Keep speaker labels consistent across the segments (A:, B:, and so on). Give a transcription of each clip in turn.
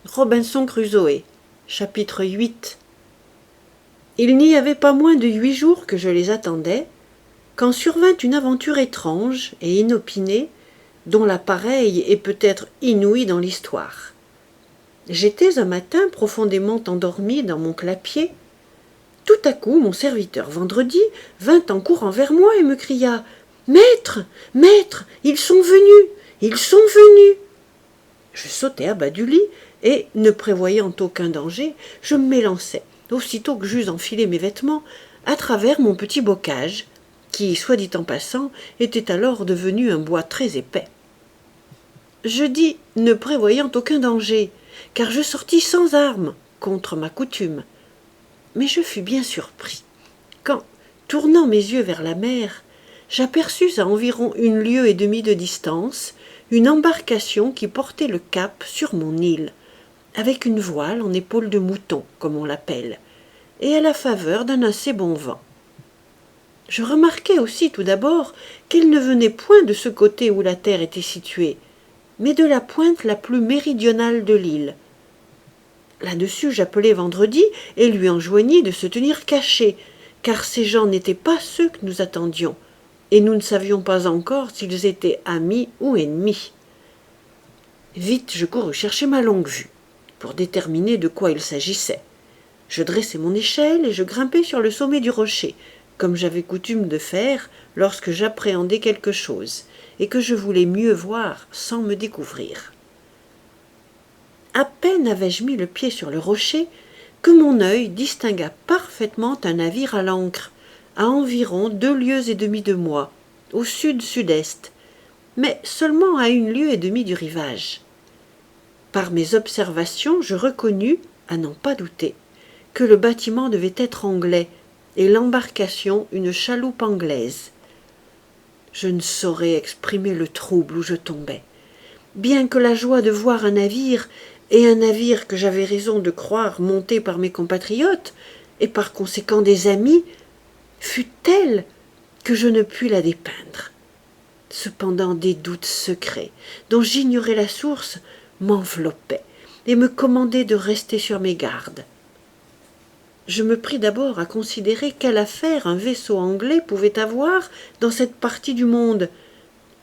A: Robinson Crusoé, chapitre 8. Il n'y avait pas moins de 8 jours que je les attendais, quand survint une aventure étrange et inopinée, dont la pareille est peut-être inouïe dans l'histoire. J'étais un matin profondément endormi dans mon clapier. Tout à coup, mon serviteur Vendredi vint en courant vers moi et me cria « Maître, maître, ils sont venus, ils sont venus !» Je sautai à bas du lit et, ne prévoyant aucun danger, je m'élançai, aussitôt que j'eus enfilé mes vêtements, à travers mon petit bocage, qui, soit dit en passant, était alors devenu un bois très épais. Je dis « ne prévoyant aucun danger », car je sortis sans armes, contre ma coutume. Mais je fus bien surpris, quand, tournant mes yeux vers la mer, j'aperçus à environ 1 lieue et demie de distance une embarcation qui portait le cap sur mon île, avec une voile en épaule de mouton, comme on l'appelle, et à la faveur d'un assez bon vent. Je remarquai aussi tout d'abord qu'elle ne venait point de ce côté où la terre était située, mais de la pointe la plus méridionale de l'île. Là-dessus j'appelai Vendredi et lui enjoignis de se tenir caché, car ces gens n'étaient pas ceux que nous attendions, et nous ne savions pas encore s'ils étaient amis ou ennemis. Vite je courus chercher ma longue-vue, pour déterminer de quoi il s'agissait. Je dressai mon échelle et je grimpai sur le sommet du rocher, comme j'avais coutume de faire lorsque j'appréhendais quelque chose, et que je voulais mieux voir sans me découvrir. À peine avais-je mis le pied sur le rocher que mon œil distingua parfaitement un navire à l'ancre, à environ 2 lieues et demie de moi, au sud-sud-est, mais seulement à 1 lieue et demie du rivage. Par mes observations, je reconnus, à n'en pas douter, que le bâtiment devait être anglais et l'embarcation une chaloupe anglaise. Je ne saurais exprimer le trouble où je tombais, bien que la joie de voir un navire, et un navire que j'avais raison de croire monté par mes compatriotes, et par conséquent des amis, fut telle que je ne puis la dépeindre. Cependant des doutes secrets, dont j'ignorais la source, m'enveloppaient et me commandaient de rester sur mes gardes. Je me pris d'abord à considérer quelle affaire un vaisseau anglais pouvait avoir dans cette partie du monde,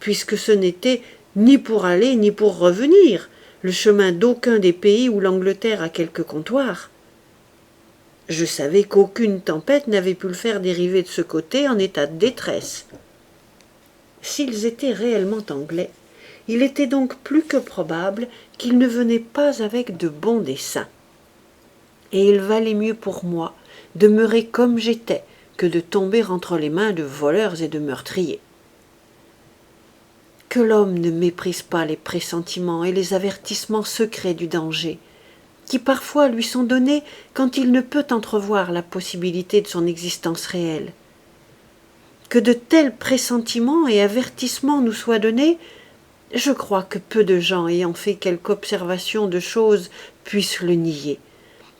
A: puisque ce n'était ni pour aller ni pour revenir le chemin d'aucun des pays où l'Angleterre a quelque comptoir. Je savais qu'aucune tempête n'avait pu le faire dériver de ce côté en état de détresse. S'ils étaient réellement anglais, il était donc plus que probable qu'ils ne venaient pas avec de bons desseins. Et il valait mieux pour moi demeurer comme j'étais que de tomber entre les mains de voleurs et de meurtriers. Que l'homme ne méprise pas les pressentiments et les avertissements secrets du danger, qui parfois lui sont donnés quand il ne peut entrevoir la possibilité de son existence réelle. Que de tels pressentiments et avertissements nous soient donnés, je crois que peu de gens ayant fait quelque observation de choses puissent le nier,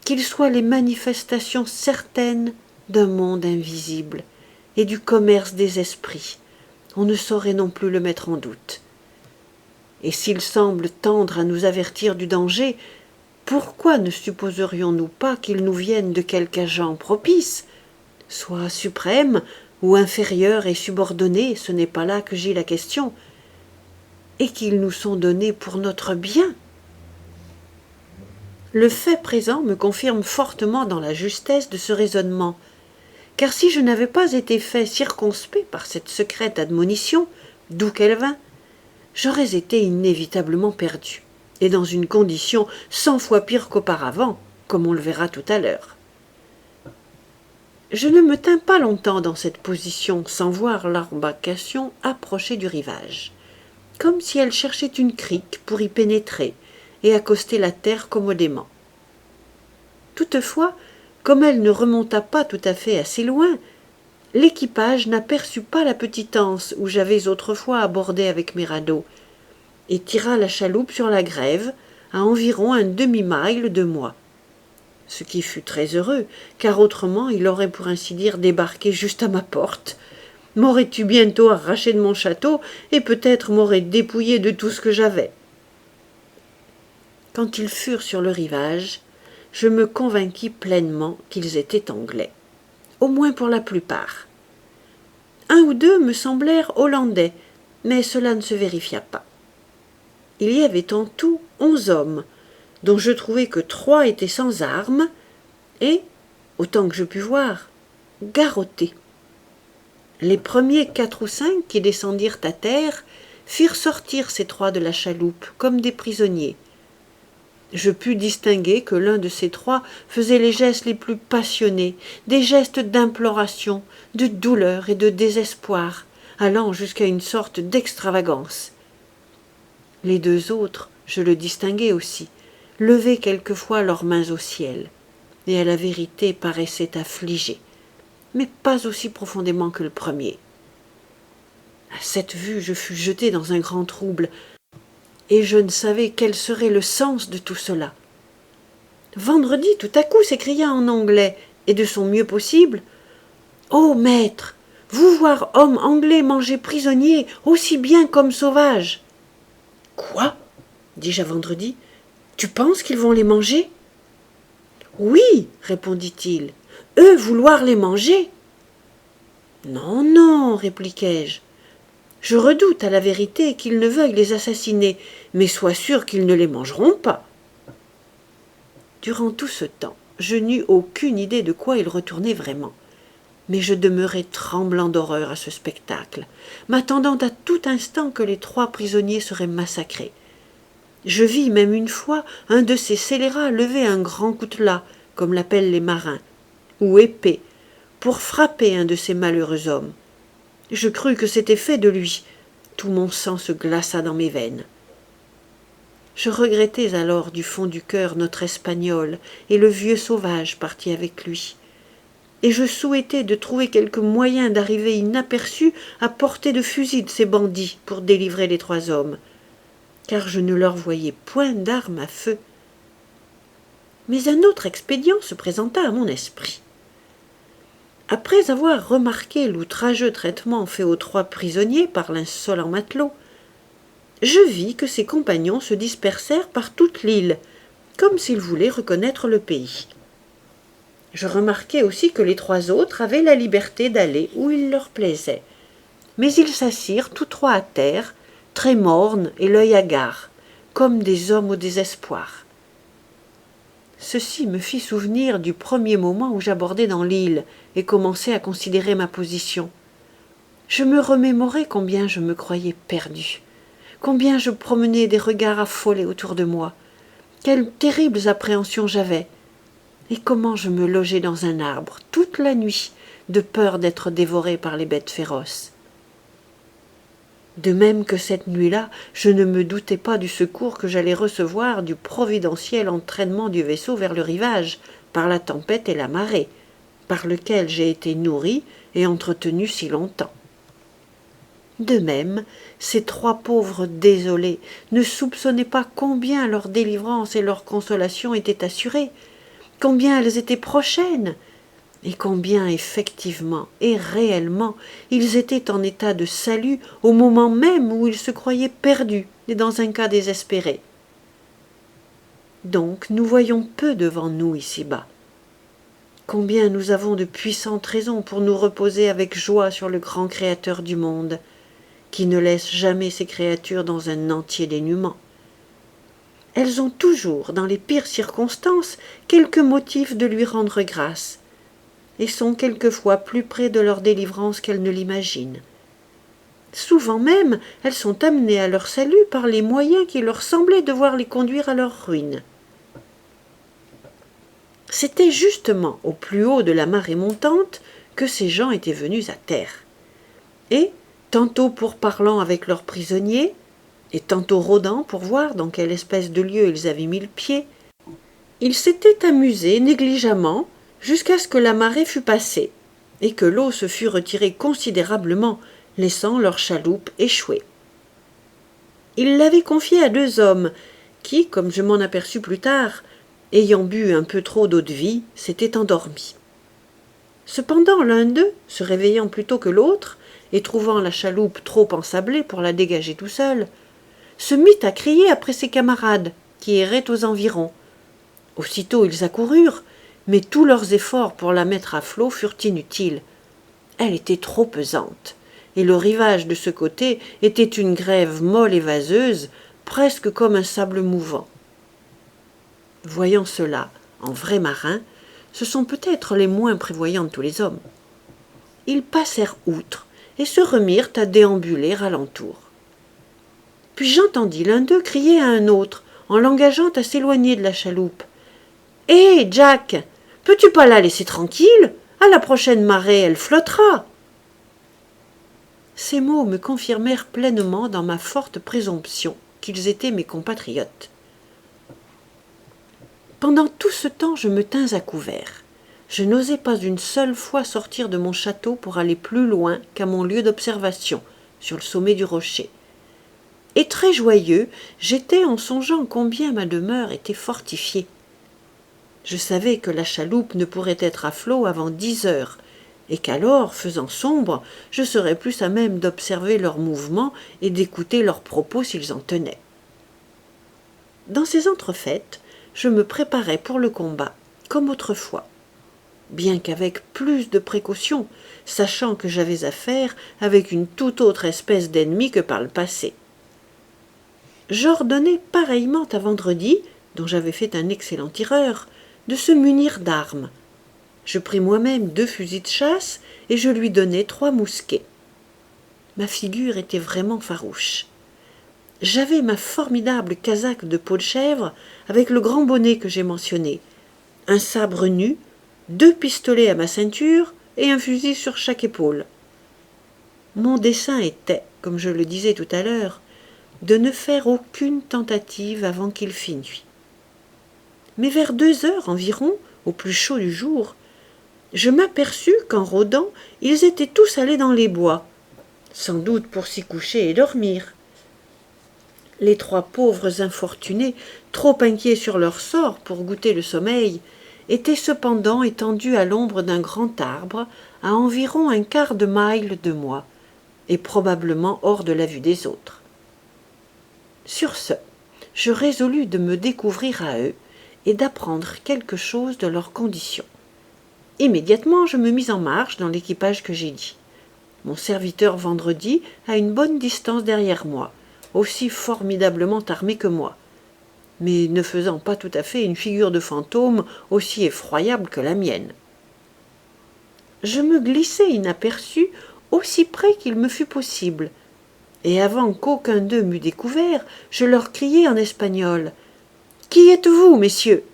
A: qu'ils soient les manifestations certaines d'un monde invisible et du commerce des esprits. On ne saurait non plus le mettre en doute. Et s'il semble tendre à nous avertir du danger, pourquoi ne supposerions-nous pas qu'il nous vienne de quelque agent propice, soit suprême ou inférieur et subordonné, ce n'est pas là que j'ai la question, et qu'ils nous sont donnés pour notre bien? Le fait présent me confirme fortement dans la justesse de ce raisonnement, car si je n'avais pas été fait circonspect par cette secrète admonition, d'où qu'elle vint, j'aurais été inévitablement perdu, et dans une condition 100 fois pire qu'auparavant, comme on le verra tout à l'heure. Je ne me tins pas longtemps dans cette position sans voir l'embarcation approcher du rivage, comme si elle cherchait une crique pour y pénétrer et accoster la terre commodément. Toutefois, comme elle ne remonta pas tout à fait assez loin, l'équipage n'aperçut pas la petite anse où j'avais autrefois abordé avec mes radeaux, et tira la chaloupe sur la grève, à environ un demi-mille de moi. Ce qui fut très heureux, car autrement il aurait pour ainsi dire débarqué juste à ma porte, m'aurait eu bientôt arraché de mon château, et peut-être m'aurait dépouillé de tout ce que j'avais. Quand ils furent sur le rivage, je me convainquis pleinement qu'ils étaient anglais, au moins pour la plupart. Un ou deux me semblèrent hollandais, mais cela ne se vérifia pas. Il y avait en tout 11 hommes, dont je trouvai que 3 étaient sans armes et, autant que je pus voir, garrottés. Les premiers 4 ou 5 qui descendirent à terre firent sortir ces 3 de la chaloupe comme des prisonniers. Je pus distinguer que l'un de ces 3 faisait les gestes les plus passionnés, des gestes d'imploration, de douleur et de désespoir, allant jusqu'à une sorte d'extravagance. Les 2 autres, je le distinguai aussi, levaient quelquefois leurs mains au ciel, et à la vérité paraissaient affligés, mais pas aussi profondément que le premier. À cette vue, je fus jeté dans un grand trouble, et je ne savais quel serait le sens de tout cela. Vendredi, tout à coup, s'écria en anglais, et de son mieux possible, « Ô maître, vous voir homme anglais manger prisonnier aussi bien qu'homme sauvage !»« Quoi ?» dis-je à Vendredi. « Tu penses qu'ils vont les manger ?» ?»« Oui, répondit-il, eux vouloir les manger !»« Non, non, répliquai-je. Je redoute à la vérité qu'ils ne veuillent les assassiner, mais sois sûr qu'ils ne les mangeront pas. » Durant tout ce temps, je n'eus aucune idée de quoi ils retournaient vraiment, mais je demeurai tremblant d'horreur à ce spectacle, m'attendant à tout instant que les 3 prisonniers seraient massacrés. Je vis même une fois un de ces scélérats lever un grand coutelas, comme l'appellent les marins, ou épée, pour frapper un de ces malheureux hommes. Je crus que c'était fait de lui. Tout mon sang se glaça dans mes veines. Je regrettais alors du fond du cœur notre Espagnol et le vieux sauvage parti avec lui. Et je souhaitais de trouver quelque moyen d'arriver inaperçu à portée de fusil de ces bandits pour délivrer les 3 hommes, car je ne leur voyais point d'armes à feu. Mais un autre expédient se présenta à mon esprit. Après avoir remarqué l'outrageux traitement fait aux 3 prisonniers par l'insolent matelot, je vis que ses compagnons se dispersèrent par toute l'île, comme s'ils voulaient reconnaître le pays. Je remarquai aussi que les 3 autres avaient la liberté d'aller où il leur plaisait, mais ils s'assirent tous 3 à terre, très mornes et l'œil hagard, comme des hommes au désespoir. Ceci me fit souvenir du premier moment où j'abordai dans l'île et commençai à considérer ma position. Je me remémorai combien je me croyais perdu, combien je promenais des regards affolés autour de moi, quelles terribles appréhensions j'avais, et comment je me logeais dans un arbre toute la nuit, de peur d'être dévoré par les bêtes féroces. De même que cette nuit-là, je ne me doutais pas du secours que j'allais recevoir du providentiel entraînement du vaisseau vers le rivage, par la tempête et la marée, par lequel j'ai été nourri et entretenu si longtemps. De même, ces 3 pauvres désolés ne soupçonnaient pas combien leur délivrance et leur consolation étaient assurées, combien elles étaient prochaines, et combien effectivement et réellement ils étaient en état de salut au moment même où ils se croyaient perdus et dans un cas désespéré. Donc nous voyons peu devant nous ici-bas. Combien nous avons de puissantes raisons pour nous reposer avec joie sur le grand Créateur du monde, qui ne laisse jamais ses créatures dans un entier dénuement. Elles ont toujours, dans les pires circonstances, quelque motif de lui rendre grâce, et sont quelquefois plus près de leur délivrance qu'elles ne l'imaginent. Souvent même, elles sont amenées à leur salut par les moyens qui leur semblaient devoir les conduire à leur ruine. C'était justement au plus haut de la marée montante que ces gens étaient venus à terre. Et, tantôt pourparlant avec leurs prisonniers, et tantôt rôdant pour voir dans quelle espèce de lieu ils avaient mis le pied, ils s'étaient amusés négligemment jusqu'à ce que la marée fût passée, et que l'eau se fût retirée considérablement, laissant leur chaloupe échouer. Ils l'avaient confiée à 2 hommes, qui, comme je m'en aperçus plus tard, ayant bu un peu trop d'eau-de-vie, s'étaient endormis. Cependant l'un d'eux, se réveillant plus tôt que l'autre, et trouvant la chaloupe trop ensablée pour la dégager tout seul, se mit à crier après ses camarades, qui errait aux environs. Aussitôt ils accoururent, mais tous leurs efforts pour la mettre à flot furent inutiles. Elle était trop pesante, et le rivage de ce côté était une grève molle et vaseuse, presque comme un sable mouvant. Voyant cela, en vrais marins, ce sont peut-être les moins prévoyants de tous les hommes. Ils passèrent outre et se remirent à déambuler alentour. Puis j'entendis l'un d'eux crier à un autre, en l'engageant à s'éloigner de la chaloupe. « Hé, Jack, peux-tu pas la laisser tranquille? À la prochaine marée, elle flottera. » Ces mots me confirmèrent pleinement dans ma forte présomption qu'ils étaient mes compatriotes. Pendant tout ce temps, je me tins à couvert. Je n'osais pas une seule fois sortir de mon château pour aller plus loin qu'à mon lieu d'observation, sur le sommet du rocher. Et très joyeux, j'étais en songeant combien ma demeure était fortifiée. Je savais que la chaloupe ne pourrait être à flot avant 10 heures, et qu'alors, faisant sombre, je serais plus à même d'observer leurs mouvements et d'écouter leurs propos s'ils en tenaient. Dans ces entrefaites, je me préparais pour le combat, comme autrefois, bien qu'avec plus de précaution, sachant que j'avais affaire avec une toute autre espèce d'ennemi que par le passé. J'ordonnai pareillement à Vendredi, dont j'avais fait un excellent tireur, de se munir d'armes. Je pris moi-même 2 fusils de chasse et je lui donnai 3 mousquets. Ma figure était vraiment farouche. J'avais ma formidable casaque de peau de chèvre avec le grand bonnet que j'ai mentionné, un sabre nu, 2 pistolets à ma ceinture et un fusil sur chaque épaule. Mon dessein était, comme je le disais tout à l'heure, de ne faire aucune tentative avant qu'il fît nuit. Mais vers 2 heures environ, au plus chaud du jour, je m'aperçus qu'en rôdant, ils étaient tous allés dans les bois, sans doute pour s'y coucher et dormir. Les 3 pauvres infortunés, trop inquiets sur leur sort pour goûter le sommeil, étaient cependant étendus à l'ombre d'un grand arbre à environ un quart de mille de moi, et probablement hors de la vue des autres. Sur ce, je résolus de me découvrir à eux et d'apprendre quelque chose de leurs conditions. Immédiatement, je me mis en marche dans l'équipage que j'ai dit. Mon serviteur Vendredi à une bonne distance derrière moi, aussi formidablement armé que moi, mais ne faisant pas tout à fait une figure de fantôme aussi effroyable que la mienne. Je me glissai inaperçu aussi près qu'il me fut possible, et avant qu'aucun d'eux m'eût découvert, je leur criai en espagnol « Qui êtes-vous, messieurs ?»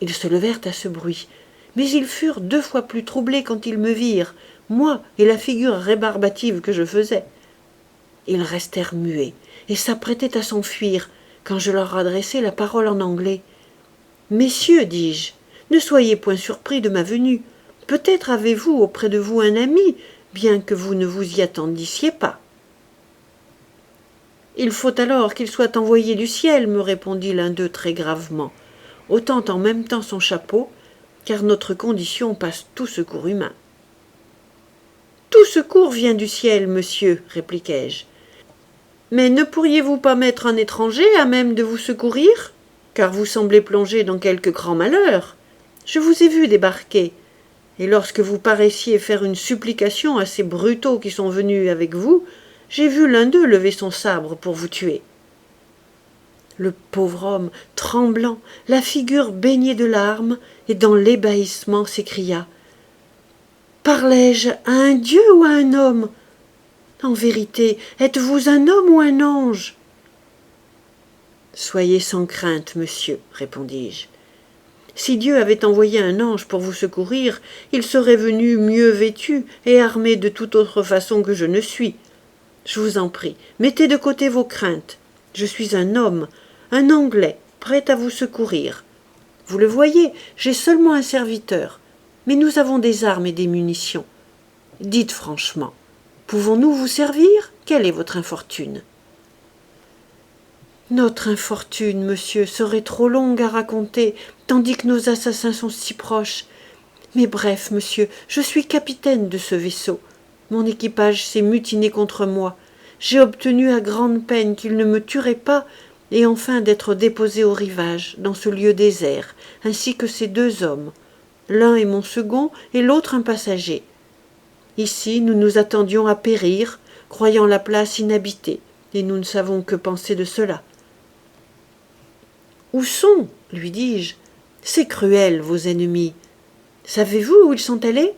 A: Ils se levèrent à ce bruit, mais ils furent 2 fois plus troublés quand ils me virent, moi et la figure rébarbative que je faisais. Ils restèrent muets et s'apprêtaient à s'enfuir quand je leur adressai la parole en anglais. « Messieurs, dis-je, ne soyez point surpris de ma venue. Peut-être avez-vous auprès de vous un ami, bien que vous ne vous y attendissiez pas. » « Il faut alors qu'il soit envoyé du ciel, me répondit l'un d'eux très gravement, ôtant en même temps son chapeau, car notre condition passe tout secours humain. « Tout secours vient du ciel, monsieur, répliquai-je. Mais ne pourriez-vous pas mettre un étranger à même de vous secourir, car vous semblez plongé dans quelque grand malheur. Je vous ai vu débarquer, et lorsque vous paraissiez faire une supplication à ces brutaux qui sont venus avec vous, j'ai vu l'un d'eux lever son sabre pour vous tuer. » Le pauvre homme, tremblant, la figure baignée de larmes, et dans l'ébahissement s'écria « Parlais-je à un dieu ou à un homme? En vérité, êtes-vous un homme ou un ange ?»« Soyez sans crainte, monsieur, répondis-je. Si Dieu avait envoyé un ange pour vous secourir, il serait venu mieux vêtu et armé de toute autre façon que je ne suis. Je vous en prie, mettez de côté vos craintes. Je suis un homme, un Anglais, prêt à vous secourir. Vous le voyez, j'ai seulement un serviteur, mais nous avons des armes et des munitions. Dites franchement, pouvons-nous vous servir? Quelle est votre infortune? » « Notre infortune, monsieur, serait trop longue à raconter, tandis que nos assassins sont si proches. Mais bref, monsieur, je suis capitaine de ce vaisseau. Mon équipage s'est mutiné contre moi. J'ai obtenu à grande peine qu'ils ne me tueraient pas, et enfin d'être déposé au rivage, dans ce lieu désert, ainsi que ces deux hommes. L'un est mon second et l'autre un passager. Ici, nous nous attendions à périr, croyant la place inhabitée, et nous ne savons que penser de cela. « Où sont, lui dis-je, ces cruels, vos ennemis? Savez-vous où ils sont allés ?»«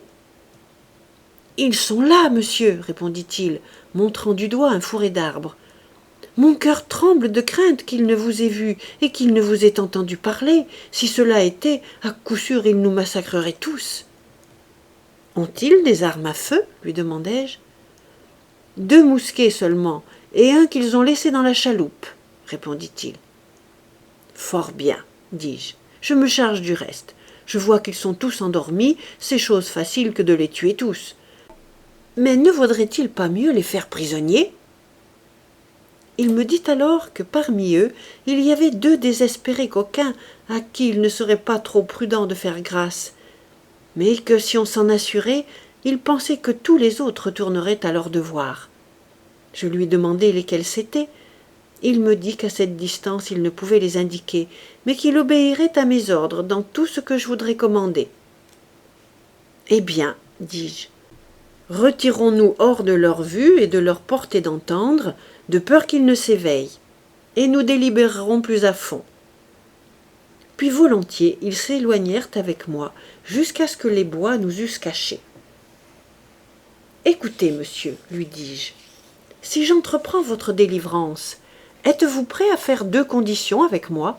A: Ils sont là, monsieur, répondit-il, montrant du doigt un fourré d'arbres. Mon cœur tremble de crainte qu'il ne vous ait vu et qu'il ne vous ait entendu parler. Si cela était, à coup sûr, ils nous massacreraient tous. »« Ont-ils des armes à feu ?» lui demandai-je. « 2 mousquets seulement, et un qu'ils ont laissé dans la chaloupe, » répondit-il. « Fort bien, dis-je, je me charge du reste. Je vois qu'ils sont tous endormis, c'est chose facile que de les tuer tous. Mais ne vaudrait-il pas mieux les faire prisonniers ?» Il me dit alors que parmi eux, il y avait 2 désespérés coquins à qui il ne serait pas trop prudent de faire grâce, mais que si on s'en assurait, il pensait que tous les autres retourneraient à leur devoir. Je lui demandai lesquels c'étaient. Il me dit qu'à cette distance il ne pouvait les indiquer, mais qu'il obéirait à mes ordres dans tout ce que je voudrais commander. « Eh bien, dis-je, retirons-nous hors de leur vue et de leur portée d'entendre, de peur qu'ils ne s'éveillent, et nous délibérerons plus à fond. » Puis volontiers ils s'éloignèrent avec moi, jusqu'à ce que les bois nous eussent cachés. « Écoutez, monsieur, lui dis-je, si j'entreprends votre délivrance, êtes-vous prêt à faire 2 conditions avec moi ?»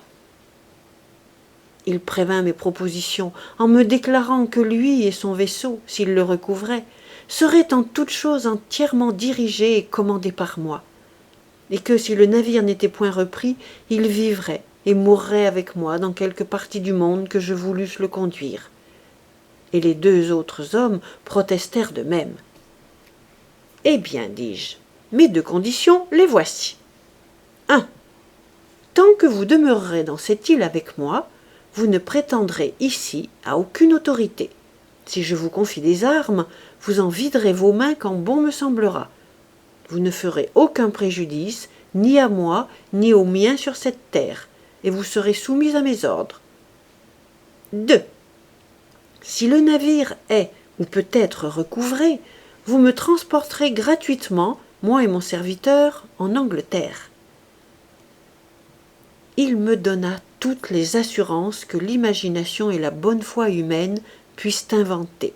A: Il prévint mes propositions en me déclarant que lui et son vaisseau, s'il le recouvrait, seraient en toutes choses entièrement dirigés et commandés par moi, et que si le navire n'était point repris, il vivrait et mourrait avec moi dans quelque partie du monde que je voulusse le conduire. Et les 2 autres hommes protestèrent de même. « Eh bien, dis-je, mes 2 conditions, les voici. 1. Tant que vous demeurerez dans cette île avec moi, vous ne prétendrez ici à aucune autorité. Si je vous confie des armes, vous en viderai vos mains quand bon me semblera. Vous ne ferez aucun préjudice, ni à moi, ni aux miens sur cette terre, et vous serez soumis à mes ordres. 2. Si le navire est, ou peut être recouvré, vous me transporterez gratuitement, moi et mon serviteur, en Angleterre. » Il me donna toutes les assurances que l'imagination et la bonne foi humaine puissent inventer,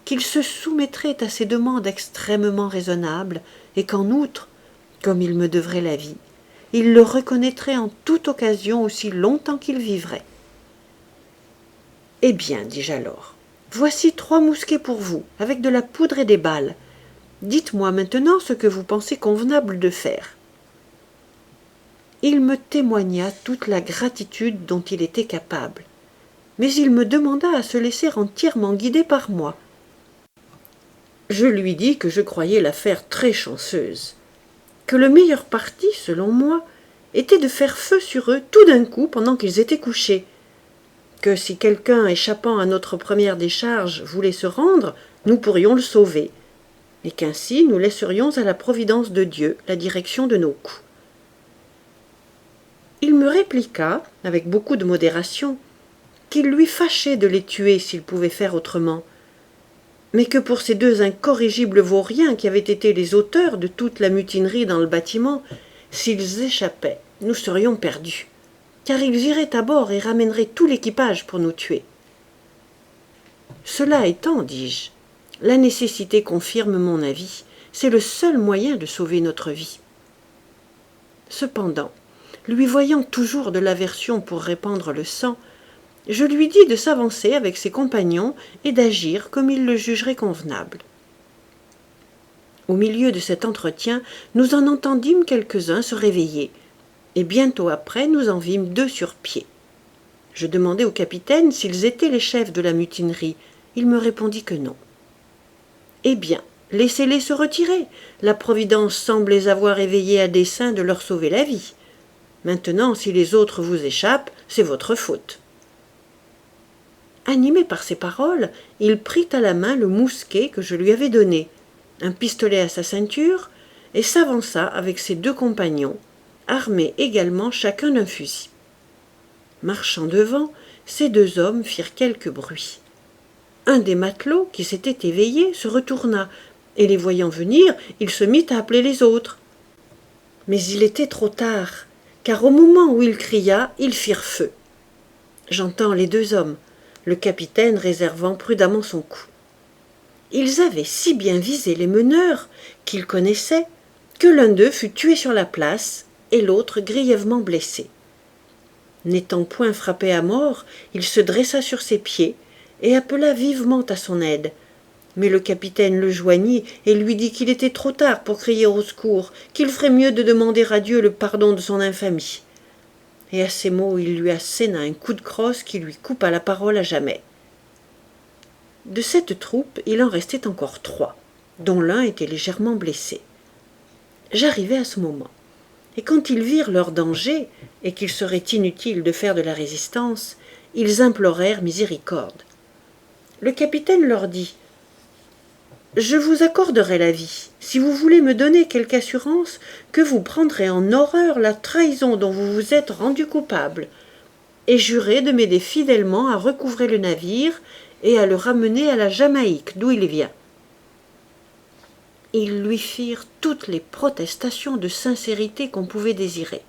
A: qu'il se soumettrait à ces demandes extrêmement raisonnables, et qu'en outre, comme il me devrait la vie, il le reconnaîtrait en toute occasion aussi longtemps qu'il vivrait. « Eh bien, dis-je alors, voici 3 mousquets pour vous, avec de la poudre et des balles. Dites-moi maintenant ce que vous pensez convenable de faire. » Il me témoigna toute la gratitude dont il était capable, mais il me demanda à se laisser entièrement guider par moi. Je lui dis que je croyais l'affaire très chanceuse, que le meilleur parti, selon moi, était de faire feu sur eux tout d'un coup pendant qu'ils étaient couchés, que si quelqu'un échappant à notre première décharge voulait se rendre, nous pourrions le sauver, et qu'ainsi nous laisserions à la providence de Dieu la direction de nos coups. Il me répliqua, avec beaucoup de modération, qu'il lui fâchait de les tuer s'il pouvait faire autrement, mais que pour ces 2 incorrigibles vauriens qui avaient été les auteurs de toute la mutinerie dans le bâtiment, s'ils échappaient, nous serions perdus, car ils iraient à bord et ramèneraient tout l'équipage pour nous tuer. Cela étant, dis-je, la nécessité confirme mon avis, c'est le seul moyen de sauver notre vie. Cependant, lui voyant toujours de l'aversion pour répandre le sang, je lui dis de s'avancer avec ses compagnons et d'agir comme il le jugerait convenable. Au milieu de cet entretien, nous en entendîmes quelques-uns se réveiller, et bientôt après nous en vîmes 2 sur pied. Je demandai au capitaine s'ils étaient les chefs de la mutinerie. Il me répondit que non. « Eh bien, laissez-les se retirer. La Providence semble les avoir éveillés à dessein de leur sauver la vie. Maintenant, si les autres vous échappent, c'est votre faute. » Animé par ces paroles, il prit à la main le mousquet que je lui avais donné, un pistolet à sa ceinture, et s'avança avec ses 2 compagnons, armés également chacun d'un fusil. Marchant devant, ces deux hommes firent quelque bruit. Un des matelots, qui s'était éveillé, se retourna, et les voyant venir, il se mit à appeler les autres. Mais il était trop tard, car au moment où il cria, ils firent feu. J'entends les deux hommes, le capitaine réservant prudemment son coup. Ils avaient si bien visé les meneurs, qu'ils connaissaient, que l'un d'eux fut tué sur la place, et l'autre grièvement blessé. N'étant point frappé à mort, il se dressa sur ses pieds, et appela vivement à son aide. Mais le capitaine le joignit et lui dit qu'il était trop tard pour crier au secours, qu'il ferait mieux de demander à Dieu le pardon de son infamie. Et à ces mots, il lui asséna un coup de crosse qui lui coupa la parole à jamais. De cette troupe, il en restait encore 3, dont l'un était légèrement blessé. J'arrivai à ce moment, et quand ils virent leur danger, et qu'il serait inutile de faire de la résistance, ils implorèrent miséricorde. Le capitaine leur dit « Je vous accorderai la vie, si vous voulez me donner quelque assurance que vous prendrez en horreur la trahison dont vous vous êtes rendu coupable, et jurez de m'aider fidèlement à recouvrer le navire et à le ramener à la Jamaïque, d'où il vient. » Ils lui firent toutes les protestations de sincérité qu'on pouvait désirer.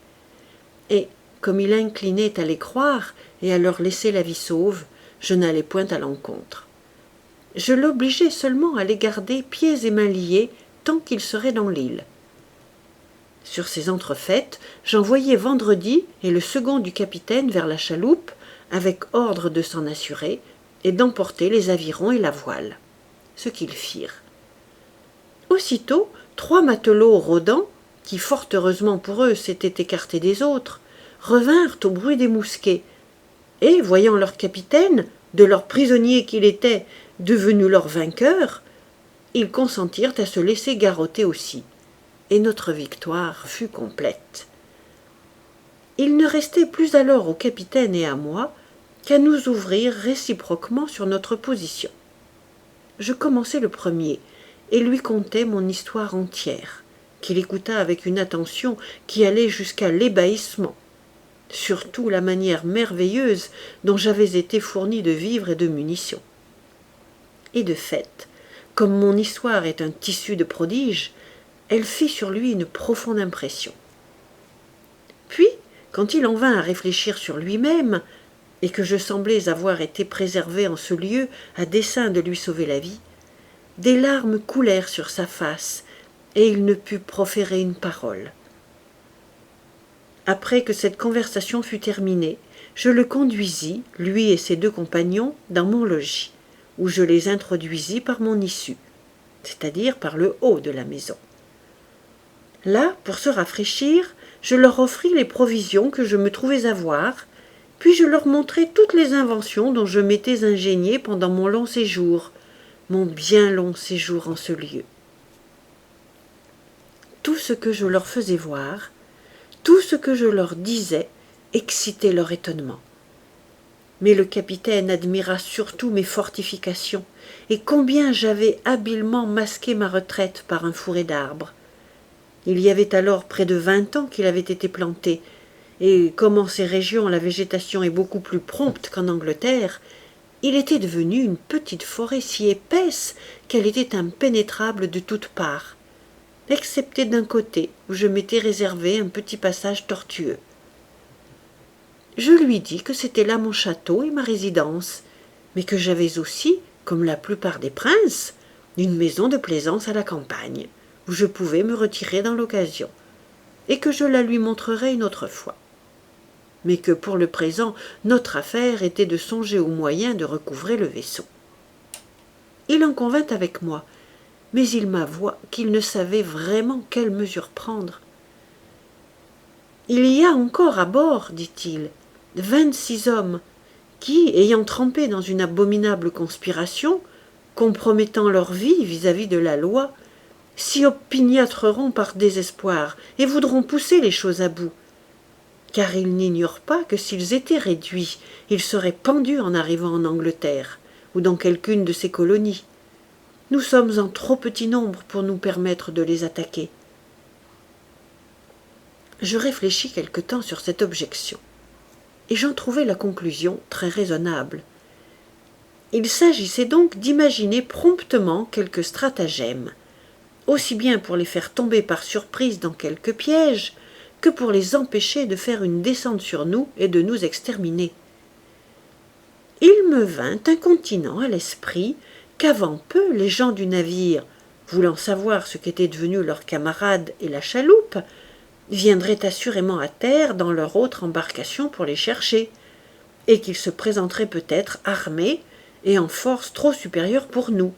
A: Et, comme il inclinait à les croire et à leur laisser la vie sauve, je n'allai point à l'encontre. Je l'obligeai seulement à les garder pieds et mains liés tant qu'ils seraient dans l'île. Sur ces entrefaites, j'envoyai vendredi et le second du capitaine vers la chaloupe, avec ordre de s'en assurer et d'emporter les avirons et la voile. Ce qu'ils firent. Aussitôt, 3 matelots rôdants, qui fort heureusement pour eux s'étaient écartés des autres, revinrent au bruit des mousquets, et, voyant leur capitaine, de leur prisonnier qu'il était, devenu leur vainqueur, ils consentirent à se laisser garrotter aussi, et notre victoire fut complète. Il ne restait plus alors au capitaine et à moi qu'à nous ouvrir réciproquement sur notre position. Je commençai le premier, et lui contai mon histoire entière, qu'il écouta avec une attention qui allait jusqu'à l'ébahissement, surtout la manière merveilleuse dont j'avais été fourni de vivres et de munitions. Et de fait, comme mon histoire est un tissu de prodiges, elle fit sur lui une profonde impression. Puis, quand il en vint à réfléchir sur lui-même, et que je semblais avoir été préservé en ce lieu à dessein de lui sauver la vie, des larmes coulèrent sur sa face, et il ne put proférer une parole. Après que cette conversation fut terminée, je le conduisis, lui et ses 2 compagnons, dans mon logis, où je les introduisis par mon issue, c'est-à-dire par le haut de la maison. Là, pour se rafraîchir, je leur offris les provisions que je me trouvais avoir, puis je leur montrai toutes les inventions dont je m'étais ingénié pendant mon long séjour, mon bien long séjour en ce lieu. Tout ce que je leur faisais voir, tout ce que je leur disais, excitait leur étonnement. Mais le capitaine admira surtout mes fortifications, et combien j'avais habilement masqué ma retraite par un fourré d'arbres. Il y avait alors près de 20 ans qu'il avait été planté, et comme en ces régions la végétation est beaucoup plus prompte qu'en Angleterre, il était devenu une petite forêt si épaisse qu'elle était impénétrable de toutes parts, excepté d'un côté où je m'étais réservé un petit passage tortueux. Je lui dis que c'était là mon château et ma résidence, mais que j'avais aussi, comme la plupart des princes, une maison de plaisance à la campagne, où je pouvais me retirer dans l'occasion, et que je la lui montrerais une autre fois. Mais que pour le présent, notre affaire était de songer aux moyens de recouvrer le vaisseau. Il en convint avec moi, mais il m'avoua qu'il ne savait vraiment quelle mesure prendre. « Il y a encore à bord, dit-il, 26 hommes qui, ayant trempé dans une abominable conspiration, compromettant leur vie vis-à-vis de la loi, s'y opiniâtreront par désespoir et voudront pousser les choses à bout. Car ils n'ignorent pas que s'ils étaient réduits, ils seraient pendus en arrivant en Angleterre, ou dans quelqu'une de ses colonies. Nous sommes en trop petit nombre pour nous permettre de les attaquer. » Je réfléchis quelque temps sur cette objection, et j'en trouvai la conclusion très raisonnable. Il s'agissait donc d'imaginer promptement quelques stratagèmes, aussi bien pour les faire tomber par surprise dans quelque piège, que pour les empêcher de faire une descente sur nous et de nous exterminer. Il me vint incontinent à l'esprit qu'avant peu les gens du navire, voulant savoir ce qu'étaient devenus leurs camarades et la chaloupe, viendraient assurément à terre dans leur autre embarcation pour les chercher, et qu'ils se présenteraient peut-être armés et en force trop supérieure pour nous.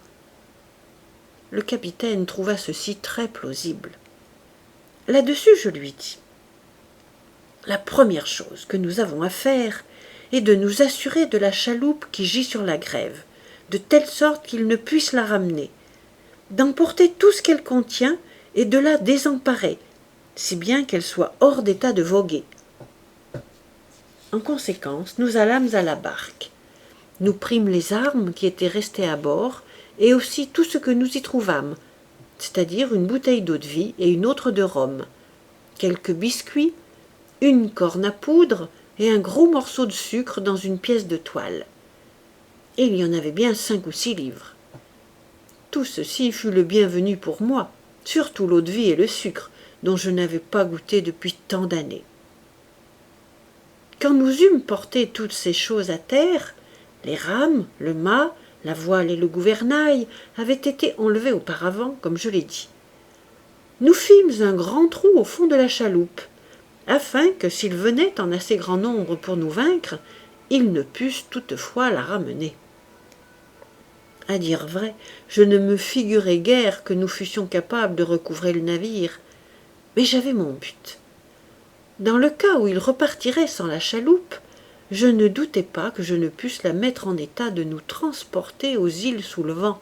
A: Le capitaine trouva ceci très plausible. Là-dessus, je lui dis « La première chose que nous avons à faire est de nous assurer de la chaloupe qui gît sur la grève, de telle sorte qu'ils ne puissent la ramener, d'emporter tout ce qu'elle contient et de la désemparer, si bien qu'elle soit hors d'état de voguer. » En conséquence, nous allâmes à la barque. Nous prîmes les armes qui étaient restées à bord et aussi tout ce que nous y trouvâmes, c'est-à-dire une bouteille d'eau-de-vie et une autre de rhum, quelques biscuits, une corne à poudre et un gros morceau de sucre dans une pièce de toile. Et il y en avait bien 5 ou 6 livres. Tout ceci fut le bienvenu pour moi, surtout l'eau-de-vie et le sucre, dont je n'avais pas goûté depuis tant d'années. Quand nous eûmes porté toutes ces choses à terre, les rames, le mât, la voile et le gouvernail avaient été enlevés auparavant, comme je l'ai dit. Nous fîmes un grand trou au fond de la chaloupe, afin que s'ils venaient en assez grand nombre pour nous vaincre, ils ne pussent toutefois la ramener. À dire vrai, je ne me figurais guère que nous fussions capables de recouvrer le navire, mais j'avais mon but. Dans le cas où ils repartiraient sans la chaloupe, je ne doutais pas que je ne pusse la mettre en état de nous transporter aux îles sous le vent,